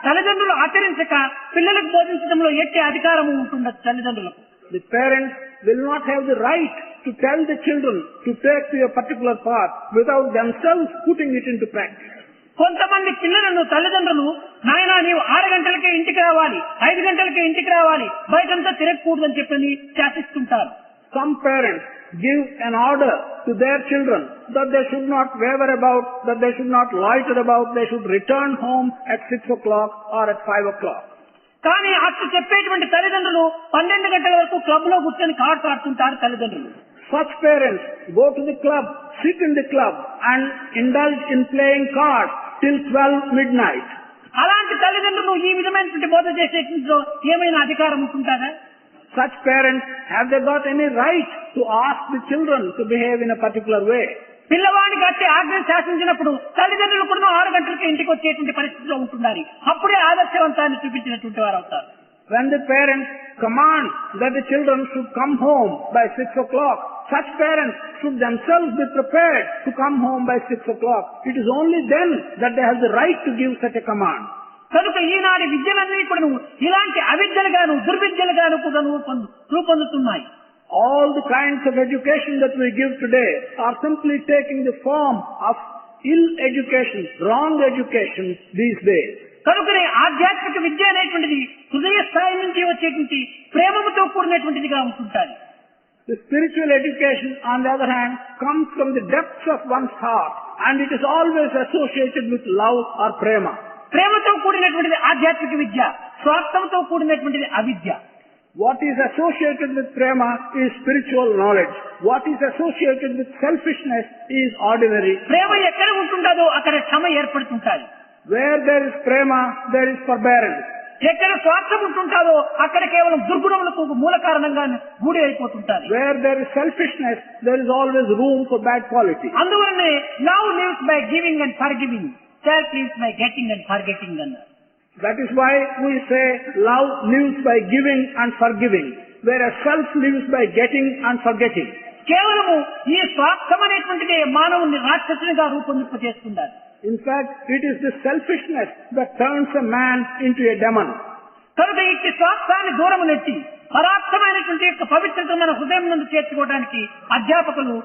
తల్లిదండ్రులు ఆచరించక పిల్లలకు బోధించడంలో ఎట్టి అధికారము ఉంటుండదు తల్లిదండ్రులకు. The parents will not have the right to tell the children to take to a particular path without themselves putting it into practice. కొంతమంది పిల్లలను తల్లిదండ్రులు నాయనా నీవు 6 గంటలకే ఇంటికి రావాలి, 5 గంటలకే ఇంటికి రావాలి, బయటంతా తిరగకూడదని చెప్పి శాసిస్తుంటారు. Some parents give an order to their children that they should not waver about, that they should not loiter about, they should return home at 6 o'clock or at 5 o'clock. కానీ అట్లు చెప్పేటువంటి తల్లిదండ్రులు 12 గంటల వరకు క్లబ్ లో కూర్చొని కార్డ్స్ ఆడుతుంటారు తల్లిదండ్రులు. Such parents go to the club, sit in the club and indulge in playing cards till 12 midnight. అలాంటి తల్లిదండ్రులు ఈ విధమైనటువంటి బోధ చేసేట్లో ఏమైనా అధికారం ఉంటుందా? Such parents, have they got any right to ask the children to behave in a particular way? పిల్లవాడికి అట్టి ఆజ్ఞ శాసించినప్పుడు తల్లిదండ్రులు కూడా 6 గంటలకి ఇంటికి వచ్చేటువంటి పరిస్థితిలో ఉంటున్నారు. అప్పుడే ఆదర్శవంతాన్ని చూపించినటువంటి వారు అవుతారు. When the parents command that the children should come home by 6 o'clock, such parents should themselves be prepared to come home by 6 o'clock. It is only then that they have the right to give such a command. కనుక ఈనాటి విద్యలన్నీ కూడా ఇలాంటి అవిద్యలుగాను దుర్విద్యలుగాను కూడా రూపొందుతున్నాయి. All the kinds of education that we give today are simply taking the form of ill education, wrong education these days. కనుకనే ఆధ్యాత్మిక విద్య అనేటువంటిది హృదయ స్థాయి నుంచి వచ్చేటువంటి ప్రేమతో కూడినటువంటిదిగా ఉంటుంటాది. The spiritual education, on the other hand, comes from the depths of one's heart, and it is always associated with love or prema. ప్రేమతో కూడినటువంటిది ఆధ్యాత్మిక విద్య, స్వార్థంతో కూడినటువంటిది అవిద్య. What is associated with prema is spiritual knowledge. What is associated with selfishness is ordinary. ప్రేమ ఎక్కడ ఉంటుందో అక్కడ క్షమ ఏర్పడుతుంటాది. Where there is prema, there is forbearance. ఎక్కడ స్వార్థం ఉంటుందో అక్కడ కేవలం దుర్గుణములకు మూల కారణంగా గూడి అయిపోతుంటారు. Where there is selfishness, there is always room for bad quality. అందువల్లనే love lives by giving and forgiving, self lives by getting and forgetting అన్నారు. That is why we say love lives by giving and forgiving, whereas self lives by getting and forgetting. కేవలము ఈ స్వార్థం అనేటువంటిదే మానవుని రాక్షసునిగా రూపొందింపజేస్తున్నారు. In fact, it is the selfishness that turns a man into a demon. కనుక ఇట్టి స్వార్థాన్ని దూరము నెట్టి పరార్థమైనటువంటి యొక్క పవిత్రత మన హృదయం నందు చేర్చుకోవడానికి అధ్యాపకులు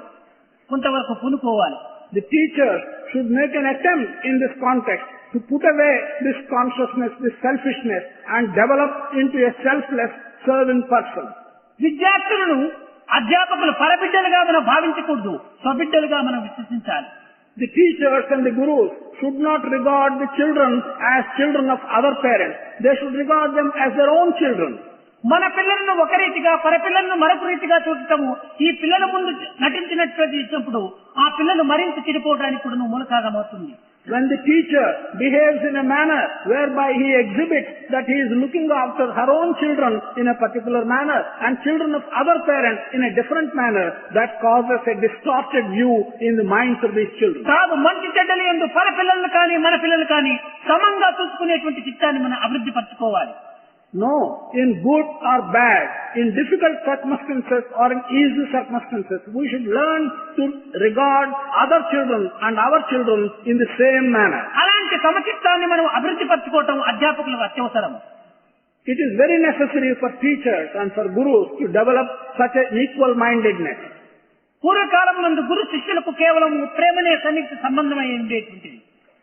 కొంతవరకు పూనుకోవాలి. The teacher should make an attempt in this context to put away this consciousness, this selfishness, and develop into a selfless, serving person. విద్యార్థులను అధ్యాపకులు పరబిడ్డలుగా మనం భావించకూడదు, స్వబిడ్డలుగా మనం విశ్వసించాలి. The teachers and the gurus should not regard the children as children of other parents. They should regard them as their own children. మన పిల్లలను ఒక రీతిగా పరపిల్లలను మరొక రీతిగా చూడటము ఈ పిల్లల ముందు నటించినప్పుడు ఆ పిల్లలు మరింత చెడిపోవడానికి కూడా మూల కారణమవుతుంది. When the teacher behaves in a manner whereby he exhibits that he is looking after her own children in a particular manner and children of other parents in a different manner, that causes a distorted view in the minds of these children. కాదు మంచి చెడ్డలు యందు పరపిల్లలను కానీ మన పిల్లలు కానీ సమంగా చూసుకునేటువంటి చిత్తాన్ని మనం అభివృద్ధి పరచుకోవాలి. No, in good or bad, in difficult circumstances or in easy circumstances, we should learn to regard other children and our children in the same manner. అలాంటి సమచిత్తాన్ని మనం అభివృద్ధి పరచుకోవటం అధ్యాపకులకు అత్యవసరం. It is very necessary for teachers and for gurus to develop such an equal-mindedness. పూర్వకాలం నందు గురు శిష్యులకు కేవలం ప్రేమనే సన్నిహిత సంబంధమై ఉండేటువంటిది.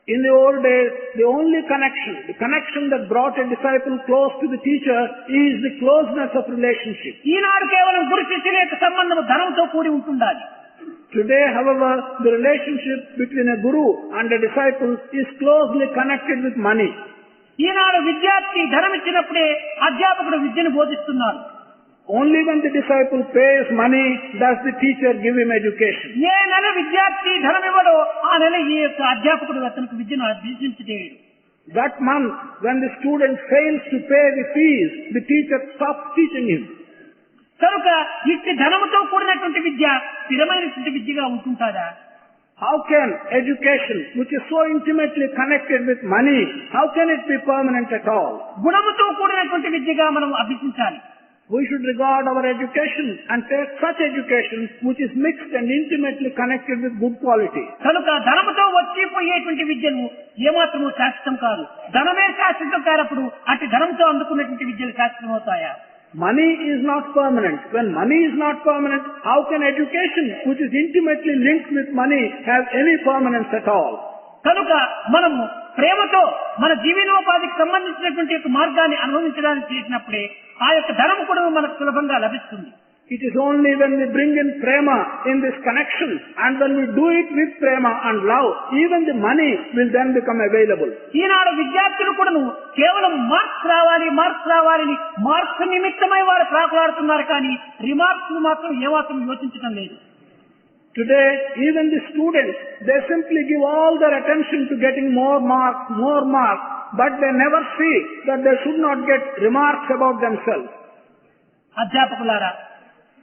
In the old days, the only connection, the connection that brought a disciple close to the teacher is the closeness of relationship. ఈనాడు కేవలం గురు శిష్యుల యొక్క సంబంధం ధనంతో కూడి ఉంటుండాలి. Today, however, the relationship between a guru and a disciple is closely connected with money. ఈనాడు విద్యార్థి ధనం ఇచ్చినప్పుడే అధ్యాపకుడు విద్యను బోధిస్తున్నాడు. Only when the disciple pays money does the teacher give him education. ఏ నెల విద్యార్థి ధనం ఇవ్వడో ఆ నెల ఈ యొక్క అధ్యాపకుడు అతనికి విద్యను అభ్యసించలేడు. That month, when the student fails to pay the fees, the teacher stops teaching him. కనుక ఇట్టి ధనముతో కూడినటువంటి విద్య స్థిరమైనటువంటి విద్యగా ఉంటుందా? How can education, which is so intimately connected with money, how can it be permanent at all? గుణముతో కూడినటువంటి విద్యగా మనం అభ్యసించాలి. We should regard our education and take such education which is mixed and intimately connected with good quality. కనుక ధనముతో వచ్చిపోయేటువంటి విద్యను ఏమాత్రము శాశ్వతం కాదు. ధనమే శాశ్వతం కానప్పుడు అట్టి ధనంతో అందుకున్నటువంటి విద్యలు శాశ్వతం అవుతాయా? Money is not permanent. When money is not permanent, how can education, which is intimately linked with money, have any permanence at all? కనుక మనము ప్రేమతో మన జీవనోపాధికి సంబంధించినటువంటి యొక్క మార్గాన్ని అనుభవించడానికి చేసినప్పుడే ఆ యొక్క ధనము కూడా మనకు సులభంగా లభిస్తుంది. It is only when we bring in prema in this connection and when we do it with prema and love, even the money will then become available. ఈనాడు విద్యార్థులు కూడాను కేవలం మార్క్స్ రావాలి మార్క్స్ నిమిత్తమై వారు ప్రాకులాడుతున్నారు, కానీ రిమార్క్స్ మాత్రం ఏమాత్రం యోచించడం లేదు. Today, even the students, they simply give all their attention to getting more marks, but they never see that they should not get remarks about themselves. అధ్యాపకులారా,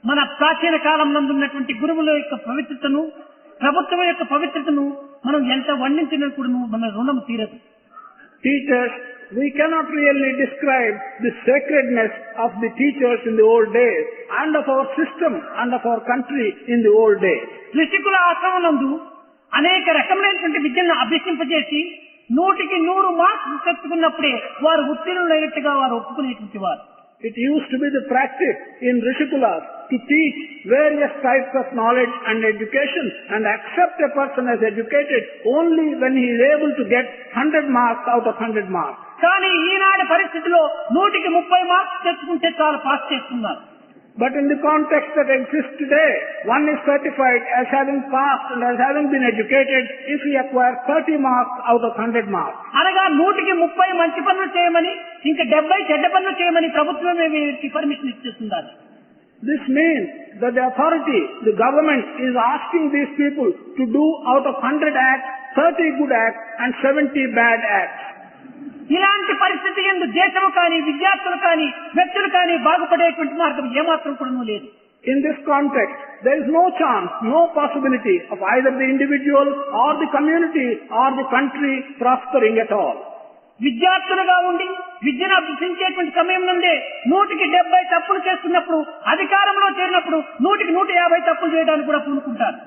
మన ప్రాచీన కాలం నందున్నటువంటి గురువుల యొక్క పవిత్రతను, ప్రభుత్వం యొక్క పవిత్రతను మనం ఎంత వర్ణించినా కూడా మన రుణం తీరదు. Teachers, we cannot really describe the sacredness of the teachers in the old days and of our system and of our country in the old days. ఋషికుల ఆశ్రమం నందు అనేక రకములైనటువంటి విద్యను అభ్యసింపజేసి 100కి 100 మార్క్స్ తెచ్చుకున్నప్పుడే వారు ఉత్తీర్ణులైనట్టుగా వారు ఒప్పుకునేటువంటి వారు. It used to be the practice in Rishikulas to teach various types of knowledge and education and accept a person as educated only when he is able to get 100 marks out of 100 marks. కానీ ఈనాటి పరిస్థితిలో 100కి 30 marks తెచ్చుకుంటే చాలు pass చేస్తున్నారు. But in the context that exists today, one is certified as having passed and as having been educated if he acquires 30 marks out of 100 marks. అనగా 100కి 30 మంచి పనులు చేయమని, ఇంకా 70 చెడ్డ పనులు చేయమని ప్రభుత్వమే వీరికి పర్మిషన్ ఇచ్చేస్తున్నారు. This means that the authority, the government, is asking these people to do out of 100 acts, 30 good acts and 70 bad acts. ఇలాంటి పరిస్థితి ఎందు దేశము కానీ, విద్యార్థులు కానీ, వ్యక్తులు కానీ బాగుపడేటువంటి మార్గం ఏమాత్రం కూడా లేదు. In this context, there is no chance, no possibility of either the individual or the community or the country prospering at all. విద్యార్థులుగా ఉండి విద్యను అభ్యసించేటువంటి సమయం నుండే 100కి 70 తప్పులు చేస్తున్నప్పుడు, అధికారంలో చేరినప్పుడు 100కి 150 తప్పులు చేయడానికి కూడా పూనుకుంటారు.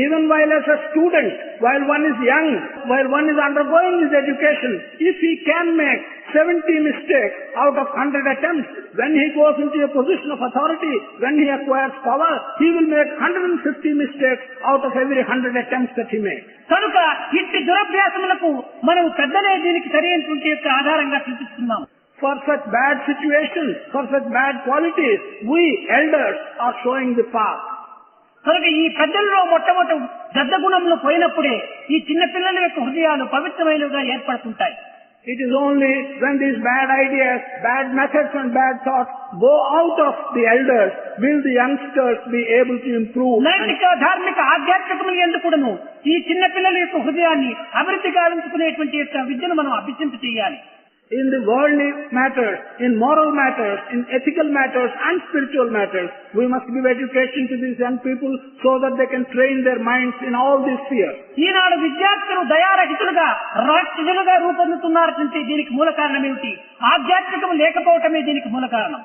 Even while as a student, while one is young, while one is undergoing his education, if he can make 70 mistakes out of 100 attempts, when he goes into a position of authority, when he acquires power, he will make 150 mistakes out of every 100 attempts that he makes. కనుక ఇట్టి దురభ్యాసములకు మనం పెద్దలే దీనికి సరైనటువంటి యొక్క ఆధారంగా చూపిస్తున్నాం. For such bad situations, for such bad qualities, we elders are showing the path. కనుక ఈ పెద్దల్లో మొట్టమొదటి దద్ద గుణములు పోయినప్పుడే ఈ చిన్న పిల్లల యొక్క హృదయాలు పవిత్రమైనవిగా ఏర్పడుతుంటాయి. It is only when these bad ideas, bad methods and bad thoughts go out of the elders will the youngsters be able to improve. నైతిక, ధార్మిక, ఆధ్యాత్మికముల యందు కూడాను ఈ చిన్న పిల్లల యొక్క హృదయాన్ని అభివృద్ధి గావించుకునేటువంటి యొక్క విద్యను మనం అభ్యసింప చేయాలి. In the worldly matters, in moral matters, in ethical matters and spiritual matters, we must give education to these young people so that they can train their minds in all these spheres. ఈనాడు విద్యార్థులు దయారహితులుగా, రాక్షసులుగా రూపొందుతున్నారంటే దీనికి మూల కారణం ఏమిటి? ఆధ్యాత్మికం లేకపోవటమే దీనికి మూల కారణం.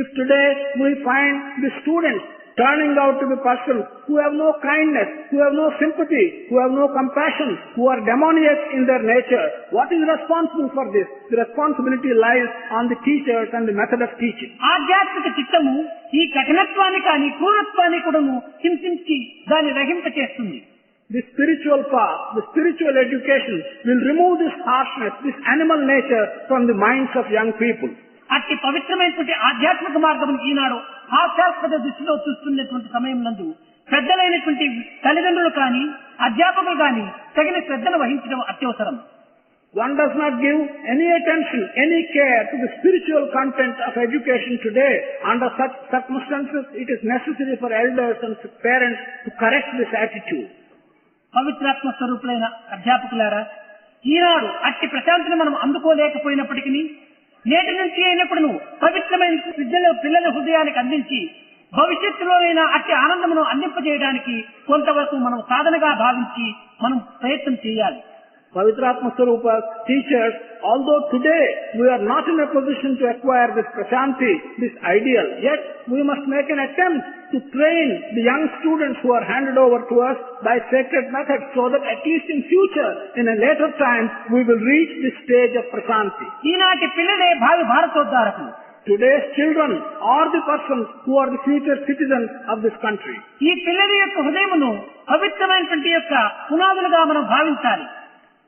If today we find the students turning out to be persons who have no kindness, who have no sympathy, who have no compassion, who are demoniac in their nature, what is responsible for this? The responsibility lies on the teachers and the method of teaching. ఆధ్యాత్మిక చిత్తము ఈ కఠినత్వాన్ని కానీ, క్రూరత్వాన్ని కూడాను హింసించి దాన్ని రహింప చేస్తుంది. The spiritual path, the spiritual education will remove this harshness, this animal nature from the minds of young people. అట్టి పవిత్రమైనటువంటి ఆధ్యాత్మిక మార్గం ఈనాడు హాస్యాస్పద దృష్టిలో చూస్తున్నటువంటి సమయం నందు పెద్దలైనటువంటి తల్లిదండ్రులు కానీ, అధ్యాపకులు కానీ తగిన శ్రద్ధను వహించడం అత్యవసరం. One does not give any attention, any care to the spiritual content of education today. Under such circumstances, it is necessary for elders and parents to correct this attitude. పవిత్రాత్మ స్వరూపులైన అధ్యాపకులారా, ఈనాడు అట్టి ప్రశాంతిని మనం అందుకోలేకపోయినప్పటికీ నేటి నుంచి అయినప్పుడు పవిత్రమైన విద్యలో పిల్లల హృదయానికి అందించి భవిష్యత్తులోనైనా అట్టి ఆనందమును అందింపజేయడానికి కొంతవరకు మనం సాధనగా భావించి మనం ప్రయత్నం చేయాలి. Pavitratma Swarupas, teachers, although today we are not in a position to acquire this prashanti, this ideal, yet we must make an attempt to train the young students who are handed over to us by sacred methods so that at least in future, in a later time, we will reach this stage of prashanti. ఈనాటి పిల్లలే భావి భారతోద్ధారకులు. Today's children are the persons who are the future citizens of this country. ఈ పిల్లల యొక్క హృదయమును పవిత్రమైనటువంటి యొక్క పునాదులుగా మనం భావించాలి.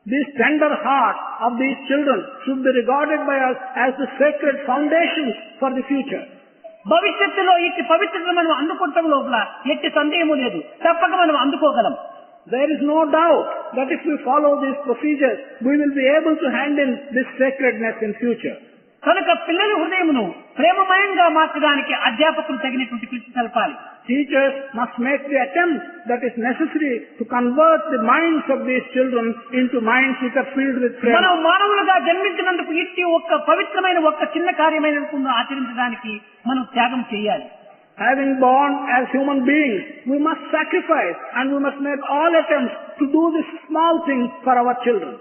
These tender hearts of these children should be regarded by us as the sacred foundations for the future. భవిష్యత్తులో ఇట్టి పవిత్రతను మనం అందుకుంటాం లోపల ఎట్టి సందేహము లేదు, తప్పక మనం అందుకోగలం. There is no doubt that if we follow these procedures, we will be able to handle this sacredness in future. కనుక పిల్లల హృదయమును ప్రేమమయంగా మార్చడానికి అధ్యాపకులు తగినటువంటి కృషి తెలపాలి. Teachers must make the attempt that is necessary to convert the minds of these children into minds which are filled with prayer. మనం మానవులుగా జన్మించినందుకు ఇట్టి ఒక్క పవిత్రమైన ఒక్క చిన్న కార్యమైన ఆచరించడానికి మనం త్యాగం చేయాలి. Having born as human beings, we must sacrifice and we must make all attempts to do this small thing for our children.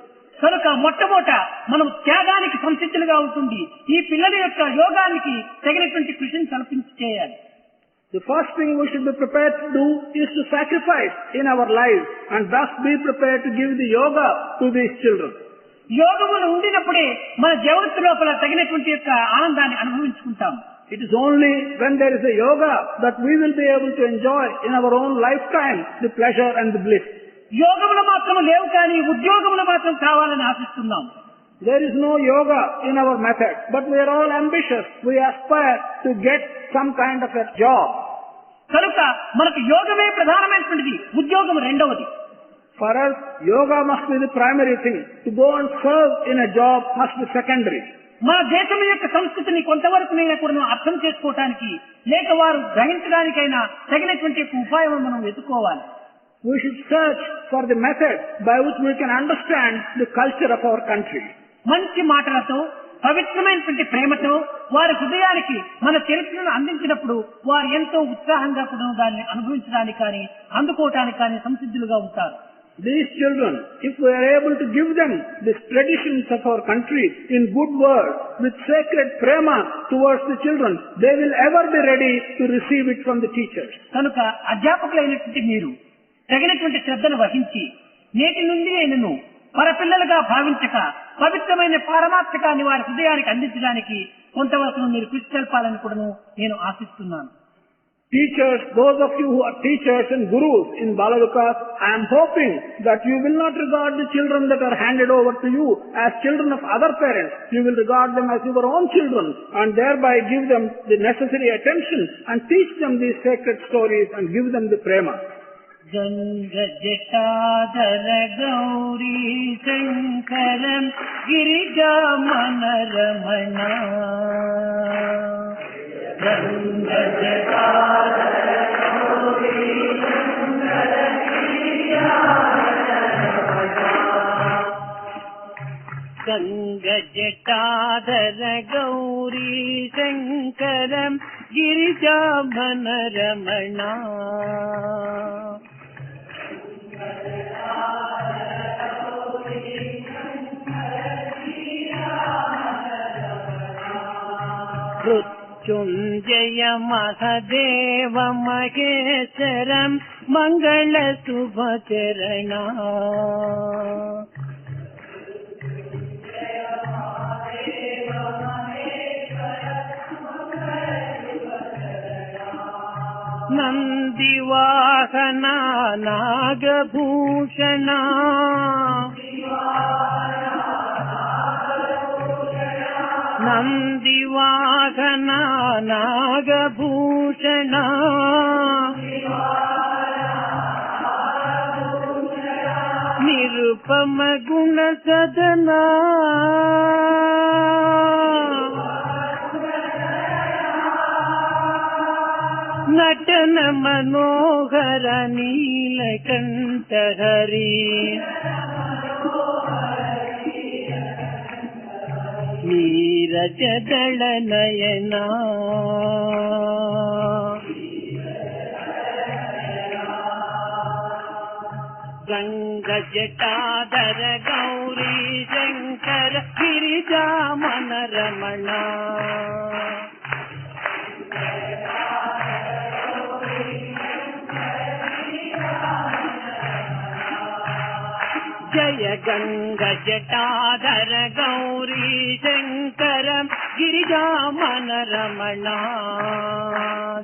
కనుక మొట్టమొదట మనం త్యాగానికి సంసిద్ధులుగా ఉంటుంది. ఈ పిల్లల యొక్క యోగానికి తగినటువంటి కృషిని కల్పించి చేయాలి. The first thing we should be prepared to do is to sacrifice in our lives and thus be prepared to give the yoga to these children. యోగములు ఉండినప్పుడే మన జీవిత లోపల తగినటువంటి యొక్క ఆనందాన్ని అనుభవించుకుంటాం. It is only when there is a yoga that we will be able to enjoy in our own lifetime the pleasure and the bliss. యోగములు మాత్రం లేవు కానీ ఉద్యోగములు మాత్రం కావాలని ఆశిస్తున్నాం. There is no yoga in our method, but we are all ambitious. We aspire to get some kind of a job. కనుక మనకు యోగమే ప్రధానమైనటువంటిది, ఉద్యోగం రెండవది. For us, yoga must be the primary thing. To go and serve in a job must be secondary. మన దేశం యొక్క సంస్కృతిని కొంతవరకు కూడా అర్థం చేసుకోవటానికి లేక వారు గ్రహించడానికైనా తగినటువంటి ఉపాయం మనం వెతుక్కోవాలి. We should search for the method by which we can understand the culture of our country. మంచి మాటలతో పవిత్రమైనటువంటి ప్రేమతో వారి హృదయానికి మన చరిత్రను అందించినప్పుడు వారు ఎంతో ఉత్సాహంగా కూడా దాన్ని అనుభవించడానికి కానీ అందుకోవటానికి కానీ సంసిద్ధులుగా ఉంటారు. These children, if we are able to give them these traditions of our country in good words, with sacred prema towards the children, they will ever be ready to receive it from the teachers. కనుక అధ్యాపకులైనటువంటి మీరు తగినటువంటి శ్రద్ధను వహించి నేటి నుండి అయినను పరపిల్లలుగా భావించక పవిత్రమైన పారమార్థికాన్ని వారి హృదయానికి అందించడానికి కొంతవరకు మీరు కృషి తెలపాలని కూడా నేను ఆశిస్తున్నాను. Teachers, those of you who are teachers and gurus in Bal Vikas, I am hoping that you will not regard the children that are handed over to you as children of other parents. You will regard them as your own children and thereby give them the necessary attention and teach them these sacred stories and give them the prema. Ganga Jatadhara Gauri Sankaram Girija Manaramana Ganga Jatadhara Gauri Sankaram Girija Manaramana Ganga Jatadhara Gauri Sankaram Girija Manaramana Mrutyunjaya Mahadeva Maheswaram Mangala Subhacharana Nandivahana Nagabhushana Nandivahana Nagabhushana Nirupama Guna Sadana Natana Manohara Neelakanta Hari Neerajadala Nayana Ganga Jatadhara Gauri Shankara Girija Manaramana Jaya Ganga Jatadhara Gauri Shankaram గిరిజామన Ramana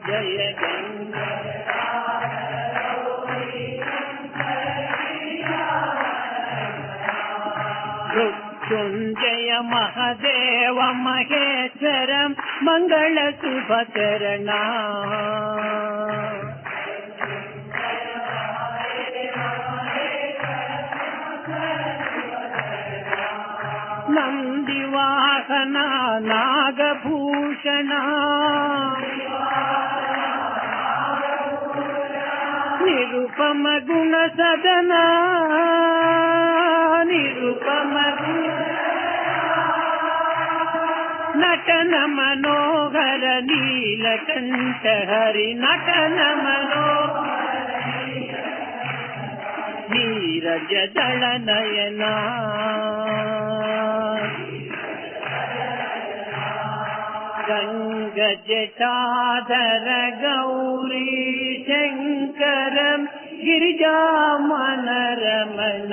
జయ మృత్యుంజయ మహదేవ మహేశ్వరం మంగళ శుభకరణ నందివాహన నాగభూషణ నిరుపమ గుణ సదన నిరుపమ నటన మనోహర నీలకంఠ హరి నటన మనోహర నీరజదళ నయనా గంగ జటాధర గౌరీ శంకరం గిరిజామన రమణ